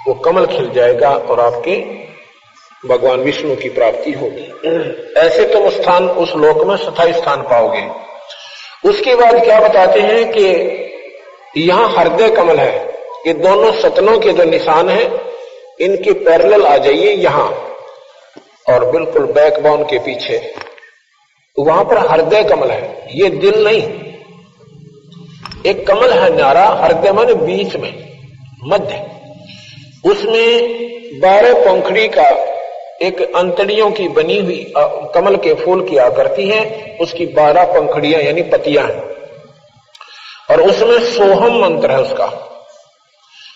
S1: वो कमल खिल जाएगा और आपके भगवान विष्णु की प्राप्ति होगी। ऐसे तुम स्थान उस लोक में स्थायी स्थान पाओगे। उसके बाद क्या बताते हैं कि यहां हृदय कमल है। ये दोनों सतनों के जो निशान हैं इनके पैरेलल आ जाइए यहां और बिल्कुल बैकबोन के पीछे, तो वहां पर हृदय कमल है। ये दिल नहीं, एक कमल है न्यारा, हृदय माने बीच में, मध्य। उसमें 12 पंखड़ी का एक अंतड़ियों की बनी हुई कमल के फूल की आकृति है, उसकी 12 पंखड़ियां यानी पतियां हैं और उसमें सोहम मंत्र है उसका।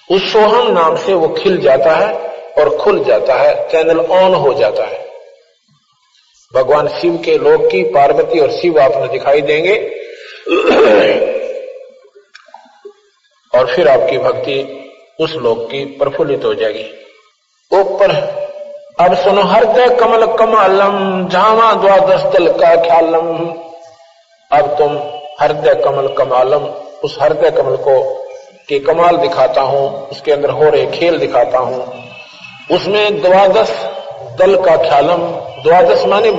S1: उस सोहम नाम से वो खिल जाता है और खुल जाता है, चैनल ऑन हो जाता है। भगवान शिव के लोक की पार्वती और शिव आपने दिखाई देंगे और फिर आपकी भक्ति उस लोक की प्रफुल्लित हो जाएगी। ऊपर अब सुनो, हृदय कमल कमालम झामा द्वादश दल का ख्यालम। अब तुम हृदय कमल कमालम, उस हृदय कमल को के कमाल दिखाता हूं, उसके अंदर हो रहे खेल दिखाता हूं। उसमें द्वादश दल का ख्यालम, द्वादश माने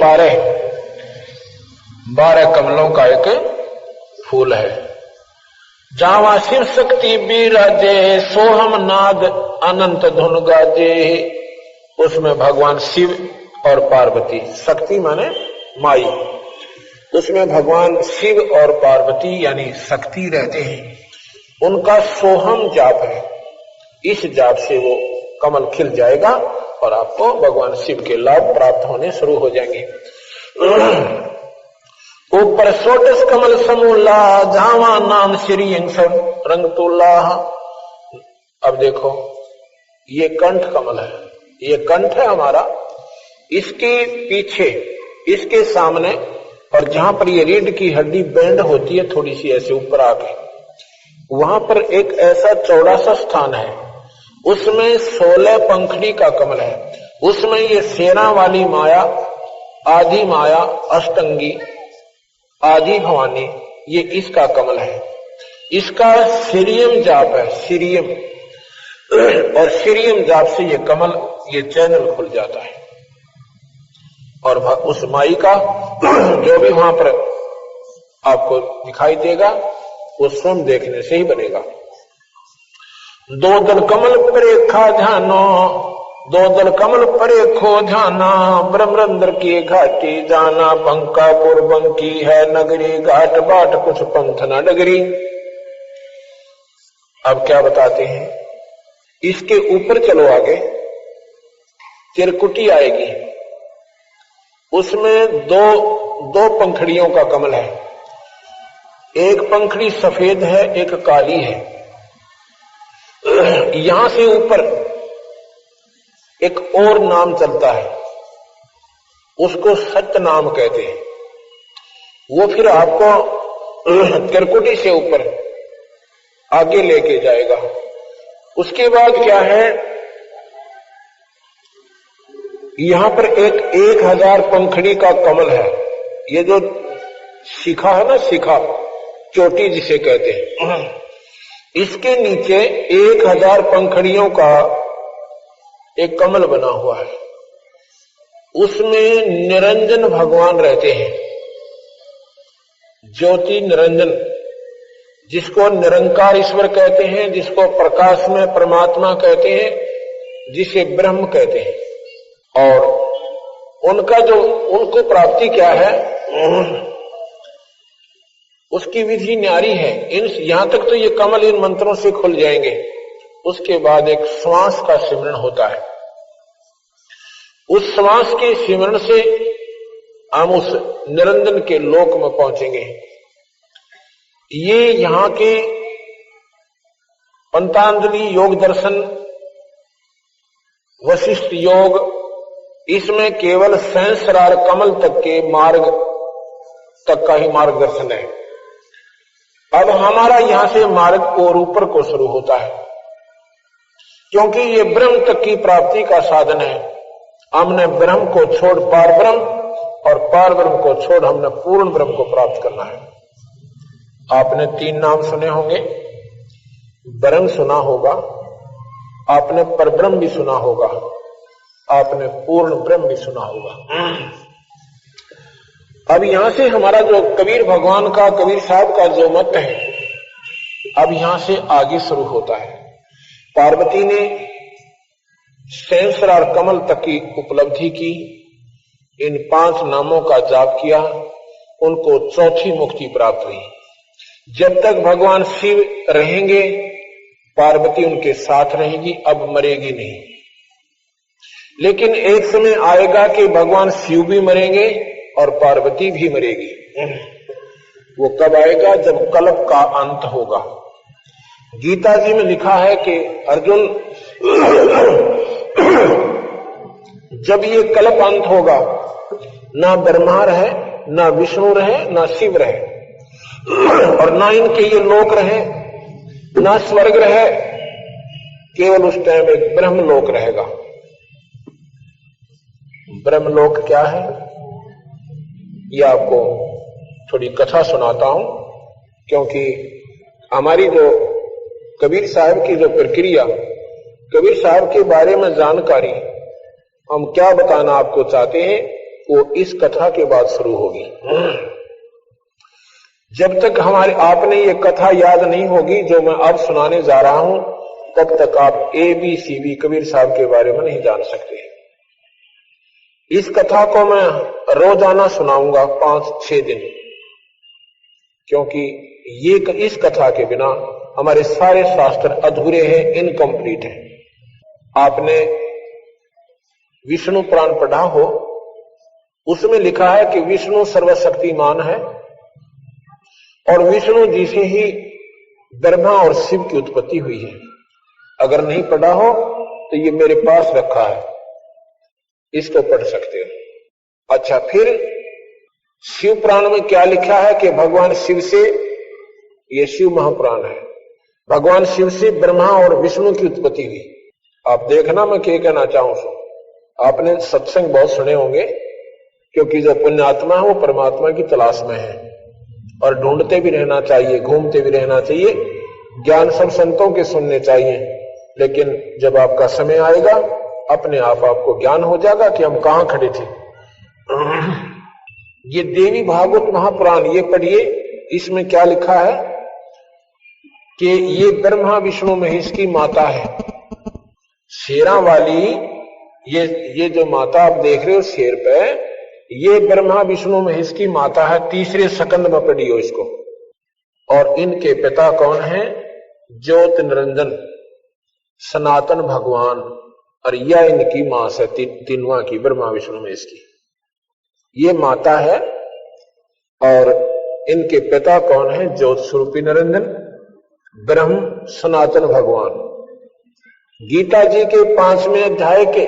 S1: 12 कमलों का एक फूल है। जावा शिव शक्ति बिराजे सोहम नाद अनंत धुन गाजे। उसमें भगवान शिव और पार्वती, शक्ति माने माई, उसमें भगवान शिव और पार्वती यानी शक्ति रहते हैं। उनका सोहम जाप है, इस जाप से वो कमल खिल जाएगा और आपको भगवान शिव के लाभ प्राप्त होने शुरू हो जाएंगे। ऊपर सोटस कमल समूला जावा नाम श्री रंग तुला। अब देखो, ये कंठ कमल है, ये कंठ है हमारा, इसके पीछे, इसके सामने और जहां पर ये रीढ़ की हड्डी बैंड होती है थोड़ी सी ऐसे ऊपर आके, वहां पर एक ऐसा चौड़ा सा स्थान है, उसमें 16 पंखड़ी का कमल है। उसमें ये सेना वाली माया, आदि माया, अष्टंगी, आदि भवानी, ये इसका कमल है। इसका सीरियम जाप है, सीरियम, और सीरियम जाप से ये कमल, ये चैनल खुल जाता है और उस माई का जो भी वहां पर आपको दिखाई देगा वो स्वयं देखने से ही बनेगा। दो दल कमल परेखा ध्यानो, दो दल कमल परेखो ध्याना, ब्रह्मरंद्र की घाटी जाना, बंकापुर बंकी है नगरी, घाट बाट कुछ पंथ न डगरी। अब क्या बताते हैं, इसके ऊपर चलो आगे, त्रिकुटी आएगी, उसमें दो पंखड़ियों का कमल है, एक पंखड़ी सफेद है, एक काली है। यहां से ऊपर एक और नाम चलता है, उसको सत्य नाम कहते हैं। वो फिर आपको त्रिकुटी से ऊपर आगे लेके जाएगा। उसके बाद क्या है, यहां पर एक 1000 पंखड़ी का कमल है। ये जो शिखा है ना, शिखा, चोटी जिसे कहते हैं, इसके नीचे 1000 पंखड़ियों का एक कमल बना हुआ है। उसमें निरंजन भगवान रहते हैं, ज्योति निरंजन, जिसको निरंकार ईश्वर कहते हैं, जिसको प्रकाश में परमात्मा कहते हैं, जिसे ब्रह्म कहते हैं। और उनका जो, उनको प्राप्ति क्या है, उसकी विधि न्यारी है। यहां तक तो ये कमल इन मंत्रों से खुल जाएंगे। उसके बाद एक श्वास का सिमरण होता है, उस श्वास के सिमरण से हम उस निरंजन के लोक में पहुंचेंगे। ये यहां के पंतांजलि योग दर्शन, वशिष्ठ योग, इसमें केवल सहस्रार कमल तक के मार्ग तक का ही मार्गदर्शन है। अब हमारा यहां से मार्ग और ऊपर को शुरू होता है, क्योंकि ये ब्रह्म तक की प्राप्ति का साधन है। हमने ब्रह्म को छोड़ पार ब्रह्म, और पार ब्रह्म को छोड़ हमने पूर्ण ब्रह्म को प्राप्त करना है। आपने 3 नाम सुने होंगे, ब्रह्म सुना होगा, आपने परब्रह्म भी सुना होगा, आपने पूर्ण ब्रह्म भी सुना होगा। अब यहां से हमारा जो कबीर भगवान का, कबीर साहब का जो मत है, अब यहां से आगे शुरू होता है। पार्वती ने सहस्रार कमल तक की उपलब्धि की, इन 5 नामों का जाप किया, उनको चौथी मुक्ति प्राप्त हुई। जब तक भगवान शिव रहेंगे, पार्वती उनके साथ रहेगी, अब मरेगी नहीं। लेकिन एक समय आएगा कि भगवान शिव भी मरेंगे और पार्वती भी मरेगी। वो कब आएगा, जब कल्प का अंत होगा। गीता जी में लिखा है कि अर्जुन जब ये कल्प अंत होगा, ना ब्रह्मा रहे, ना विष्णु रहे, ना शिव रहे, और ना इनके ये लोक रहे, ना स्वर्ग रहे, केवल उस टाइम एक ब्रह्मलोक रहेगा। ब्रह्मलोक क्या है, ये आपको थोड़ी कथा सुनाता हूं, क्योंकि हमारी जो कबीर साहब की जो प्रक्रिया, कबीर साहब के बारे में जानकारी हम क्या बताना आपको चाहते हैं, वो इस कथा के बाद शुरू होगी। जब तक हमारे आपने ये कथा याद नहीं होगी जो मैं अब सुनाने जा रहा हूं, तब तक आप ABCD कबीर साहब के बारे में नहीं जान सकते। इस कथा को मैं रोजाना सुनाऊंगा 5-6 दिन, क्योंकि ये इस कथा के बिना हमारे सारे शास्त्र अधूरे हैं, इनकम्प्लीट हैं। आपने विष्णु पुराण पढ़ा हो, उसमें लिखा है कि विष्णु सर्वशक्तिमान है और विष्णु जी से ही ब्रह्मा और शिव की उत्पत्ति हुई है। अगर नहीं पढ़ा हो तो ये मेरे पास रखा है, इसको पढ़ सकते हो। अच्छा, फिर शिव पुराण में क्या लिखा है कि भगवान शिव से, ये शिव महापुराण है, भगवान शिव से ब्रह्मा और विष्णु की उत्पत्ति हुई। आप देखना मैं क्या कहना चाहूं। आपने सत्संग बहुत सुने होंगे, क्योंकि जो पुण्यात्मा है वो परमात्मा की तलाश में है, और ढूंढते भी रहना चाहिए, घूमते भी रहना चाहिए। ज्ञान सब संतों के सुनने चाहिए, लेकिन जब आपका समय आएगा अपने आप आपको ज्ञान हो जाएगा कि हम कहां खड़े थे। ये देवी भागवत महापुराण ये पढ़िए, इसमें क्या लिखा है कि ये ब्रह्मा विष्णु महेश की माता है। शेरा वाली ये जो माता आप देख रहे हो शेर पे, ये ब्रह्मा विष्णु महेश की माता है। तीसरे सकंद में पढ़ियो इसको। और इनके पिता कौन है? ज्योत निरंजन सनातन भगवान, और यह इनकी मां से तीनवा की, ब्रह्मा विष्णु महेश की ये माता है। और इनके पिता कौन है? ज्योत स्वरूपी निरंजन ब्रह्म सनातन भगवान। गीता जी के 5वें अध्याय के,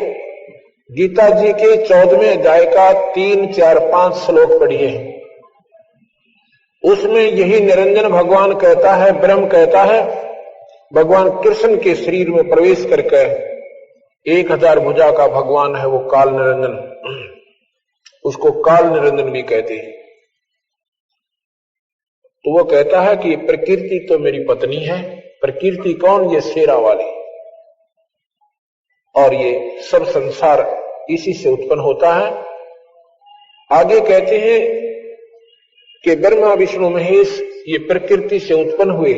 S1: गीता जी के 14वें अध्याय का 3, 4, 5 श्लोक पढ़िए। उसमें यही निरंजन भगवान कहता है, ब्रह्म कहता है, भगवान कृष्ण के शरीर में प्रवेश करके 1000 भुजा का भगवान है वो काल निरंजन, उसको काल निरंजन भी कहते हैं। तो वो कहता है कि प्रकृति तो मेरी पत्नी है। प्रकृति कौन? ये शेरा वाली। और ये सब संसार इसी से उत्पन्न होता है। आगे कहते हैं कि ब्रह्मा विष्णु महेश ये प्रकृति से उत्पन्न हुए,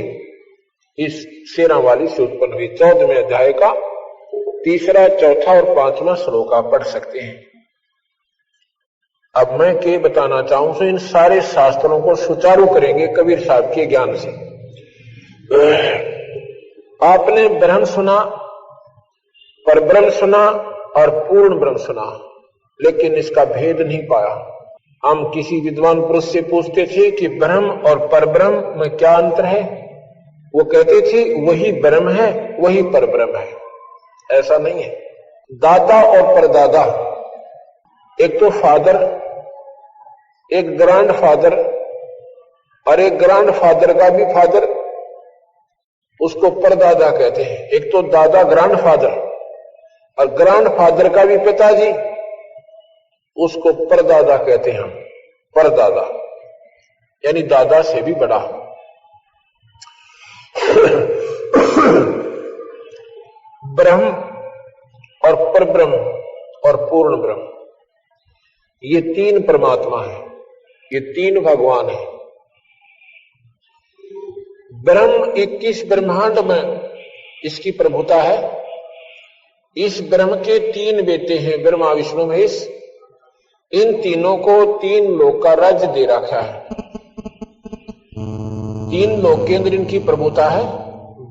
S1: इस शेरा वाली से उत्पन्न हुई। 14वें अध्याय का 3, 4 और 5वां श्लोक आप पढ़ सकते हैं। अब मैं क्या बताना चाहूं तो इन सारे शास्त्रों को सुचारू करेंगे कबीर साहब के ज्ञान से। आपने ब्रह्म सुना, परब्रह्म सुना और पूर्ण ब्रह्म सुना, लेकिन इसका भेद नहीं पाया। हम किसी विद्वान पुरुष से पूछते थे कि ब्रह्म और परब्रह्म में क्या अंतर है, वो कहते थे वही ब्रह्म है वही परब्रह्म है। ऐसा नहीं है। दादा और परदादा, एक तो फादर, एक ग्रैंड फादर, और एक ग्रैंड फादर का भी फादर, उसको परदादा कहते हैं। एक तो दादा ग्रैंड फादर, और ग्रैंड फादर का भी पिताजी, उसको परदादा कहते हैं। परदादा यानी दादा से भी बड़ा। ब्रह्म और परब्रह्म और पूर्ण ब्रह्म, ये 3 परमात्मा है, ये 3 भगवान है। ब्रह्म 21 ब्रह्मांड में इसकी प्रभुता है। इस ब्रह्म के 3 बेटे हैं, ब्रह्मा विष्णु महेश। इन तीनों को 3 लोक का राज्य दे रखा है। 3 लोक के अंदर इनकी प्रभुता है।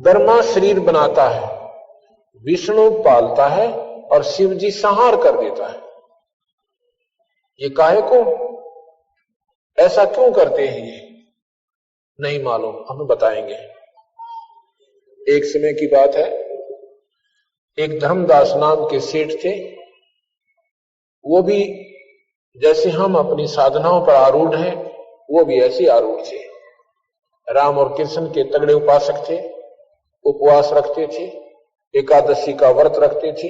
S1: ब्रह्मा शरीर बनाता है, विष्णु पालता है और शिव जी संहार कर देता है। ये काहे को, ऐसा क्यों करते हैं ये नहीं मालूम, हम बताएंगे। एक समय की बात है, एक धर्मदास नाम के सेठ थे। वो भी जैसे हम अपनी साधनाओं पर आरूढ़ हैं, वो भी ऐसे आरूढ़ थे। राम और कृष्ण के तगड़े उपासक थे, उपवास रखते थे, एकादशी का व्रत रखते थे,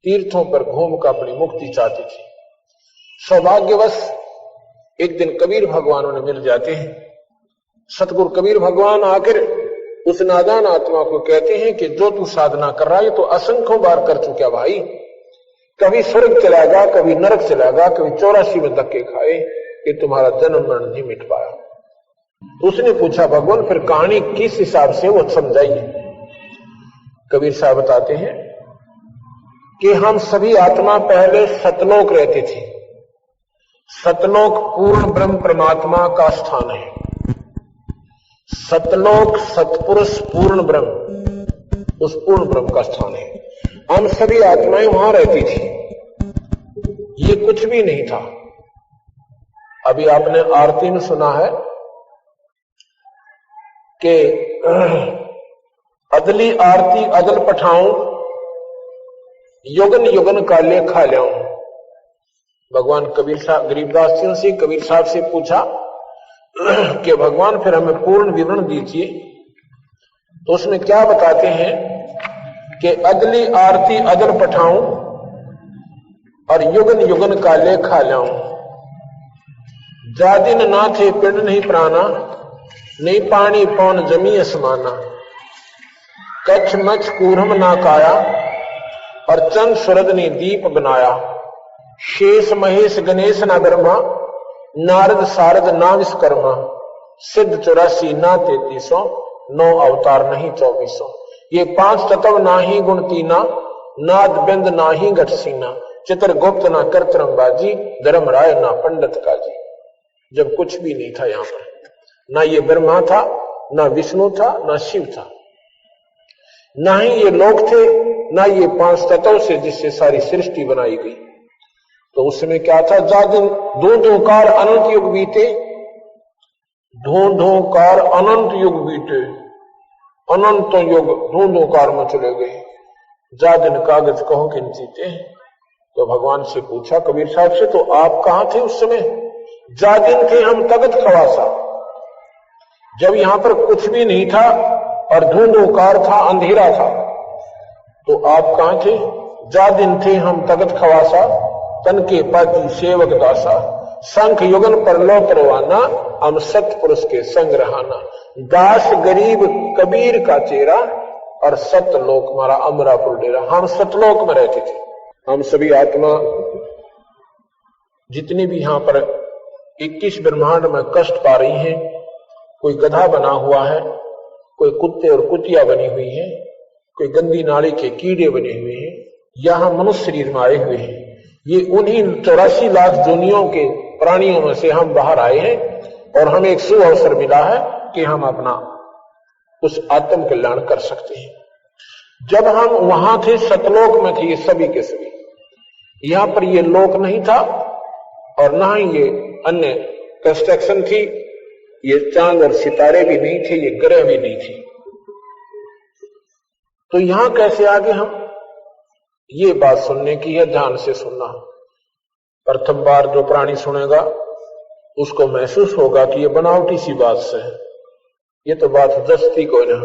S1: तीर्थों पर घूम कर अपनी मुक्ति चाहते थे। सौभाग्यवश एक दिन कबीर भगवान उन्हें मिल जाते हैं। सतगुरु कबीर भगवान आकर उस नादान आत्मा को कहते हैं कि जो तू साधना कर रहा है तो असंख्यों बार कर चुका भाई, कभी स्वर्ग चलाएगा, कभी नरक चलाएगा, कभी 84 में धक्के खाए, कि तुम्हारा जन्म मरण नहीं मिट पाया। उसने पूछा भगवान फिर कहानी किस हिसाब से, वो समझाइए। कबीर साहब बताते हैं कि हम सभी आत्मा पहले सतलोक रहते थे। सतलोक पूर्ण ब्रह्म परमात्मा का स्थान है। सतलोक सतपुरुष पूर्ण ब्रह्म, उस पूर्ण ब्रह्म का स्थान है। हम सभी आत्माएं वहां रहती थी। ये कुछ भी नहीं था। अभी आपने आरती में सुना है कि अदली आरती अदल पठाऊं, युगन युगन का लेखा ल्याऊं। भगवान कबीर साहब गरीबदास जी से कबीर साहब से पूछा कि भगवान फिर हमें पूर्ण विवरण दीजिए। तो उसमें क्या बताते हैं कि अदली आरती अदल पठाऊं और युगन युगन का लेखा ल्याऊं। जा दिन ना थे पिंड नहीं प्राणा, नहीं पानी पौन जमी असमाना। कच्छ मच कूरम ना काया, और चंद सूरज ने दीप बनाया। शेष महेश गणेश ना ब्रह्मा, नारद सारद ना विश्वकर्मा। सिद्ध 84 ना 3300, 9 अवतार नहीं 2400। ये 5 तत्व ना ही गुण तीना, नाद बिंद ना ही घट सीना। चित्रगुप्त ना कर्तरंबाजी, धर्म राय ना पंडित काजी। जब कुछ भी नहीं था यहां पर, ना ये ब्रह्मा था, ना विष्णु था, ना शिव था, ना ही ये लोग थे, ना ये 5 तत्व से जिससे सारी सृष्टि बनाई गई। तो उसमें क्या था, जा दिन ढूंढो कार अनंत युग बीते, ढूंढो कार अनंत युग बीते। अनंत युग ढूंढो कार में चले गए। जा दिन कागज कहो किन जीते। तो भगवान से पूछा कबीर साहब से, तो आप कहां थे उस समय? जा दिन थे हम तगत खवासा, जब यहां पर कुछ भी नहीं था और धुंधुकार था, अंधेरा था। तो आप कहां थे? जा दिन थे हम तगत खवासा, तन के पाती सेवक दासा। संख युगन पर लो परवाना, हम सतपुरुष के संग रहाना। दास गरीब कबीर का चेहरा, और सतलोक हमारा अमरापुर डेरा। हम सतलोक में रहते थे। हम सभी आत्मा जितनी भी यहां पर 21 ब्रह्मांड में कष्ट पा रही हैं, कोई गधा बना हुआ है, कोई कुत्ते और कुतिया बनी हुई है, कोई गंदी नाली के कीड़े बने हुए हैं, यहां मनुष्य शरीर में आए हुए हैं। ये उन्हीं 84 लाख दुनियाओं के प्राणियों में से हम बाहर आए हैं, और हमें एक शुभ अवसर मिला है कि हम अपना उस आत्म कल्याण कर सकते हैं। जब हम वहां थे सतलोक में थे ये सभी के सभी। यहां पर ये लोक नहीं था, और ना ही ये अन्य कंस्ट्रक्शन थी। ये चांद और सितारे भी नहीं थे, ये ग्रह भी नहीं थे। तो यहां कैसे आ गए हम? ये बात सुनने की है, ध्यान से सुनना। प्रथम बार जो प्राणी सुनेगा उसको महसूस होगा कि ये बनावटी सी बात से है, ये तो बात जस्ती को ना।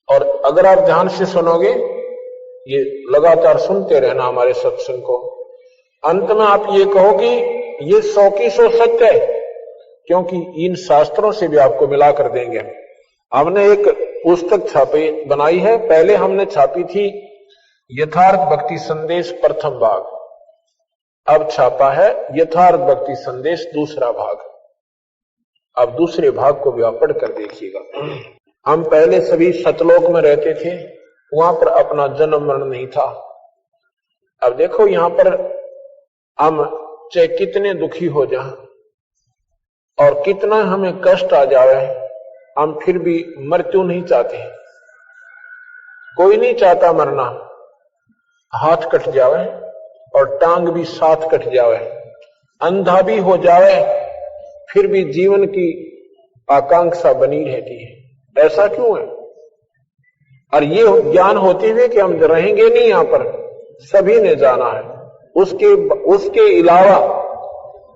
S1: और अगर आप ध्यान से सुनोगे, ये लगातार सुनते रहना हमारे सत्संग को, अंत में आप ये कहोगे ये 100 की 100 सत्य है, क्योंकि इन शास्त्रों से भी आपको मिला कर देंगे। हमने एक पुस्तक छापी बनाई है। पहले हमने छापी थी यथार्थ भक्ति संदेश प्रथम भाग, अब छापा है यथार्थ भक्ति संदेश दूसरा भाग। अब दूसरे भाग को भी आप पढ़ कर देखिएगा। हम पहले सभी सतलोक में रहते थे, वहां पर अपना जन्म मरण नहीं था। अब देखो यहां पर हम चाहे कितने दुखी हो जाएं और कितना हमें कष्ट आ जाए, हम फिर भी मृत्यु नहीं चाहते। कोई नहीं चाहता मरना। हाथ कट जावे और टांग भी साथ कट जावे, अंधा भी हो जावे, फिर भी जीवन की आकांक्षा बनी रहती है। ऐसा क्यों है? और ये ज्ञान होते हुए कि हम रहेंगे नहीं यहां पर, सभी ने जाना है। उसके अलावा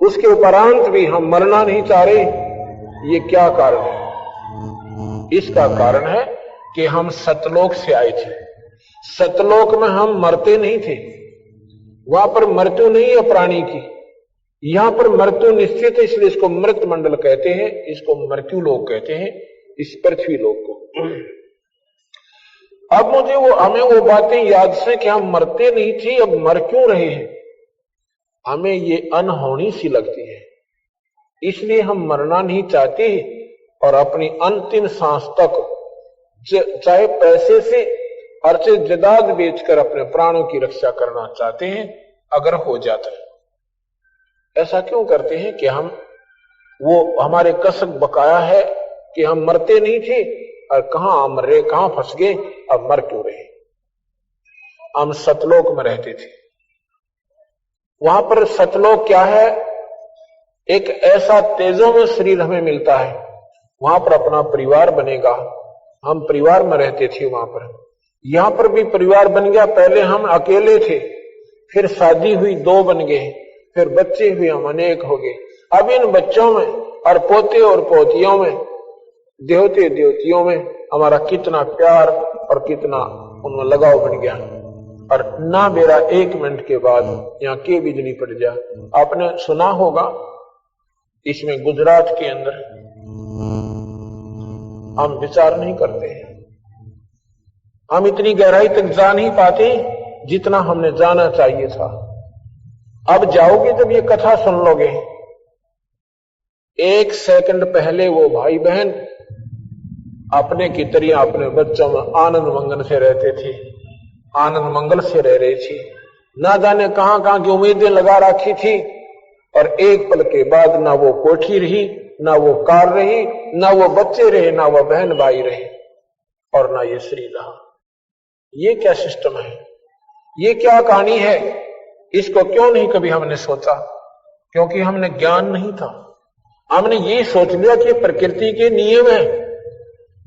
S1: उसके उपरांत भी हम मरना नहीं चाह रहे। ये क्या कारण है? इसका कारण है कि हम सतलोक से आए थे। सतलोक में हम मरते नहीं थे, वहां पर मृत्यु नहीं है प्राणी की। यहां पर मृत्यु निश्चित है, इसलिए इसको मृत मंडल कहते हैं, इसको मृत्यु लोक कहते हैं, इस पृथ्वी लोक को। अब मुझे हमें वो बातें याद से कि हम मरते नहीं थे, अब मर क्यों रहे हैं, हमें ये अनहोनी सी लगती है। इसलिए हम मरना नहीं चाहते और अपनी अंतिम सांस तक चाहे पैसे से अर्चे जदाद बेचकर अपने प्राणों की रक्षा करना चाहते हैं, अगर हो जाता है। ऐसा क्यों करते हैं कि हम वो हमारे कसक बकाया है कि हम मरते नहीं थे और कहां मर रहे, कहां फंस गए, अब मर क्यों रहे। हम सतलोक में रहते थे, वहां पर सतलोक क्या है, एक ऐसा तेजोमय शरीर हमें मिलता है, वहां पर अपना परिवार बनेगा। हम परिवार में रहते थे वहां पर, यहां पर भी परिवार बन गया। पहले हम अकेले थे, फिर शादी हुई, 2 बन गए, फिर बच्चे हुए, हम अनेक हो गए। अब इन बच्चों में और पोते और पोतियों में, देवते देवतियों में हमारा कितना प्यार और कितना उनमें लगाव बन गया। और ना मेरा 1 मिनट के बाद यहाँ के बिजली पड़ जा। आपने सुना होगा इसमें गुजरात के अंदर हम विचार नहीं करते हैं, हम इतनी गहराई तक जा नहीं पाते जितना हमने जाना चाहिए था। अब जाओगे जब ये कथा सुन लोगे, 1 सेकंड पहले वो भाई बहन अपने की तरह अपने बच्चों में आनंद मंगल से रहते थे, आनंद मंगल से रह रही थी, ना जाने कहां कहां की उम्मीदें लगा रखी थी, और एक पल के बाद ना वो कोठी रही, ना वो कार रही, ना वो बच्चे रहे, ना वो बहन भाई रहे, और ना ये शरीर रहा। ये क्या सिस्टम है, ये क्या कहानी है? इसको क्यों नहीं कभी हमने सोचा? क्योंकि हमने ज्ञान नहीं था। हमने ये सोच लिया कि प्रकृति के नियम है,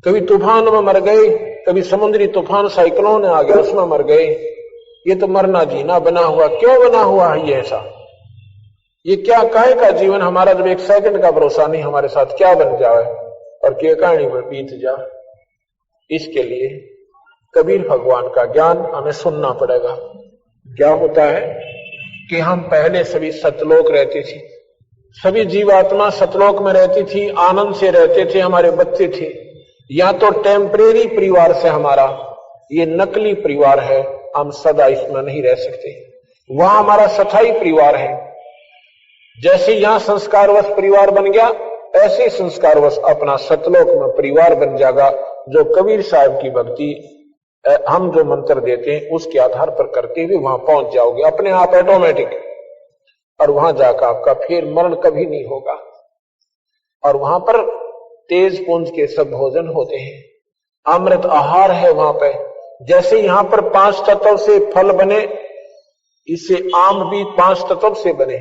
S1: कभी तूफान में मर गए, कभी समुद्री तूफान साइक्लोन आ गया उसमें मर गए, ये तो मरना जीना बना हुआ। क्यों बना हुआ है ये ऐसा? ये क्या काहे का जीवन हमारा, जब 1 सेकंड का भरोसा नहीं हमारे साथ क्या बन जाए और क्या कहानी में बीत जाए। इसके लिए कबीर भगवान का ज्ञान हमें सुनना पड़ेगा। क्या होता है कि हम पहले सभी सतलोक रहते थे, सभी जीवात्मा सतलोक में रहती थी, आनंद से रहते थे, हमारे बच्चे थे। या तो टेम्परेरी परिवार से हमारा ये नकली परिवार है, हम सदा इसमें नहीं रह सकते। वहां हमारा स्थायी परिवार है। जैसे यहां संस्कारवश परिवार बन गया, ऐसे संस्कारवश अपना सतलोक में परिवार बन जाएगा। जो कबीर साहब की भक्ति हम जो मंत्र देते हैं उसके आधार पर करते हुए वहां पहुंच जाओगे अपने आप ऑटोमेटिक, और वहां जाकर आपका फिर मरण कभी नहीं होगा। और वहां पर तेज पुंज के सब भोजन होते हैं, अमृत आहार है वहां पे। जैसे यहां पर 5 तत्व से फल बने, इससे आम भी 5 तत्व से बने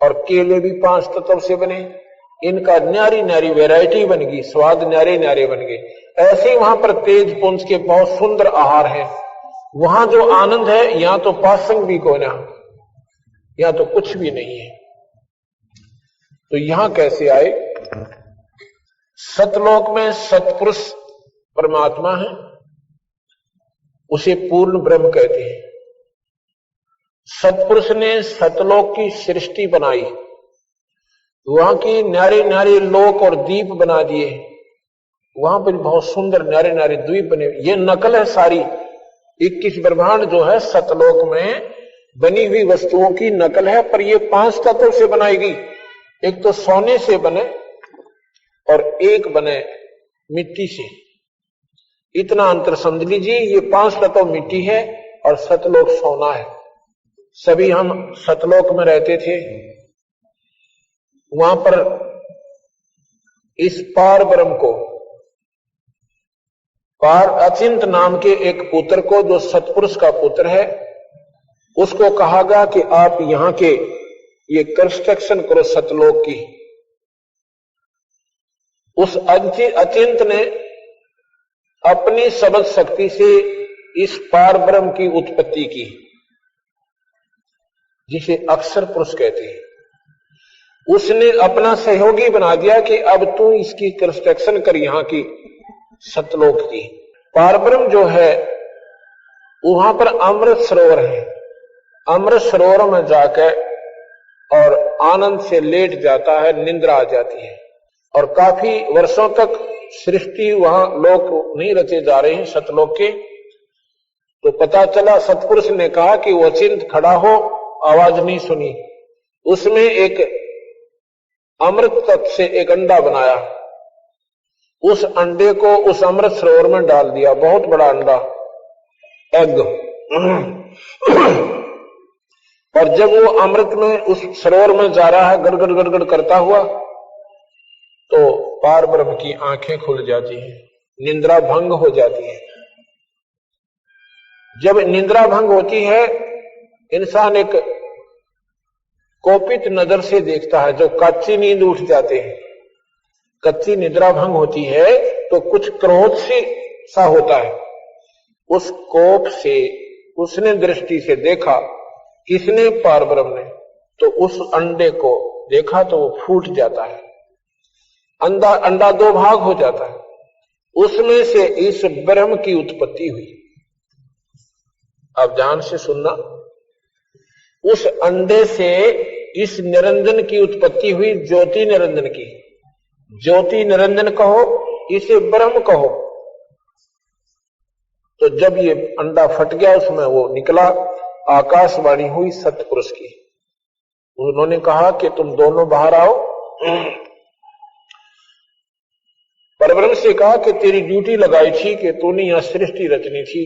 S1: और केले भी 5 तत्व से बने। इनका न्यारी न्यारी वैरायटी बन गई, स्वाद न्यारे न्यारे बन गए। ऐसे ही वहां पर तेज पुंज के बहुत सुंदर आहार है। वहां जो आनंद है, यहां तो पासंग भी को ना, यहां तो कुछ भी नहीं है। तो यहां कैसे आए? सतलोक में सतपुरुष परमात्मा है, उसे पूर्ण ब्रह्म कहते हैं। सतपुरुष ने सतलोक की सृष्टि बनाई, वहां की न्यारे न्यारे लोक और द्वीप बना दिए। वहां पर बहुत सुंदर न्यारे न्यारे द्वीप बने। ये नकल है सारी, 21 ब्रह्मांड जो है सतलोक में बनी हुई वस्तुओं की नकल है, पर ये 5 तत्वों से बनाई गई। एक तो सोने से बने और एक बने मिट्टी से। इतना अंतर समझ लीजिए, ये 5 तत्व मिट्टी है और सतलोक सोना है। सभी हम सतलोक में रहते थे, वहां पर इस पार ब्रह्म को, पार अचिंत नाम के एक पुत्र को, जो सतपुरुष का पुत्र है, उसको कहा गया कि आप यहां के ये कंस्ट्रक्शन करो सतलोक की। उस अचिंत ने अपनी शब्द शक्ति से इस पार ब्रह्म की उत्पत्ति की, जिसे अक्षर पुरुष कहते हैं। उसने अपना सहयोगी बना दिया कि अब तू इसकी कंस्ट्रक्शन कर, यहां की सतलोक की। पार ब्रह्म जो है वहां पर अमृत सरोवर है। अमृत सरोवर में जाकर और आनंद से लेट जाता है, निंद्रा आ जाती है। और काफी वर्षों तक सृष्टि वहां लोक नहीं रचे जा रहे हैं सतलोक के। तो पता चला, सतपुरुष ने कहा कि वो चिंत खड़ा हो, आवाज नहीं सुनी। उसमें एक अमृत तत्व से एक अंडा बनाया, उस अंडे को उस अमृत सरोवर में डाल दिया। बहुत बड़ा अंडा, एग। और जब वो अमृत में उस सरोवर में जा रहा है गड़गड़ गड़गड़ करता हुआ, तो पार ब्रह्म की आंखें खुल जाती हैं, निंद्रा भंग हो जाती है। जब निंद्रा भंग होती है, इंसान एक कोपित नजर से देखता है। जो कच्ची नींद उठ जाते हैं, कच्ची निद्रा भंग होती है तो कुछ क्रोध से सा होता है। उस कोप से उसने दृष्टि से देखा, किसने? पार ब्रह्म ने। तो उस अंडे को देखा तो वो फूट जाता है, अंडा दो भाग हो जाता है। उसमें से इस ब्रह्म की उत्पत्ति हुई। अब ध्यान से सुनना, उस अंडे से इस निरंजन की उत्पत्ति हुई, ज्योति निरंजन की। ज्योति निरंजन कहो, इसे ब्रह्म कहो। तो जब ये अंडा फट गया, उसमें वो निकला, आकाशवाणी हुई सतपुरुष की। उन्होंने कहा कि तुम दोनों बाहर आओ। परब्रह्म से कहा कि तेरी ड्यूटी लगाई थी कि तूने यहां सृष्टि रचनी थी,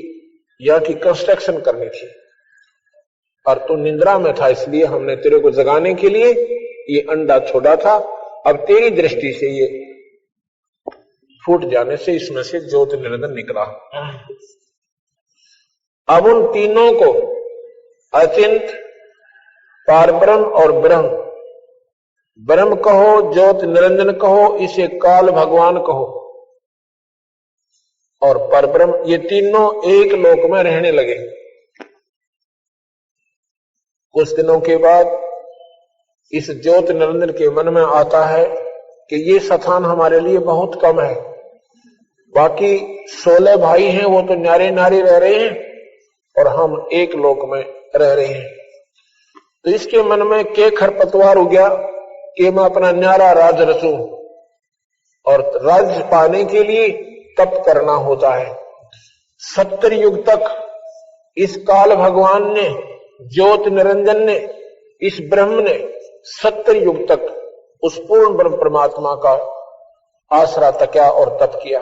S1: यहां की कंस्ट्रक्शन करनी थी, और तू निंद्रा में था, इसलिए हमने तेरे को जगाने के लिए ये अंडा छोड़ा था। अब तेरी दृष्टि से ये फूट जाने से इसमें से ज्योत निरंजन निकला। अब उन तीनों को, अचिंत, पारब्रह्म और ब्रह्म, ब्रह्म कहो, ज्योत निरंजन कहो, इसे काल भगवान कहो, और परब्रह्म, ये तीनों एक लोक में रहने लगे। कुछ दिनों के बाद इस ज्योत निरंजन के मन में आता है कि ये स्थान हमारे लिए बहुत कम है। बाकी 16 भाई हैं, वो तो न्यारे न्यारे रह रहे हैं और हम एक लोक में रह रहे हैं। तो इसके मन में के खरपतवार हो गया कि मैं अपना न्यारा राज रचूं, और राज पाने के लिए तप करना होता है। 70 युग तक इस काल भगवान ने, ज्योत निरंजन ने, इस ब्रह्म ने 70 युग तक उस पूर्ण ब्रह्म परमात्मा का आसरा तकिया और तप किया।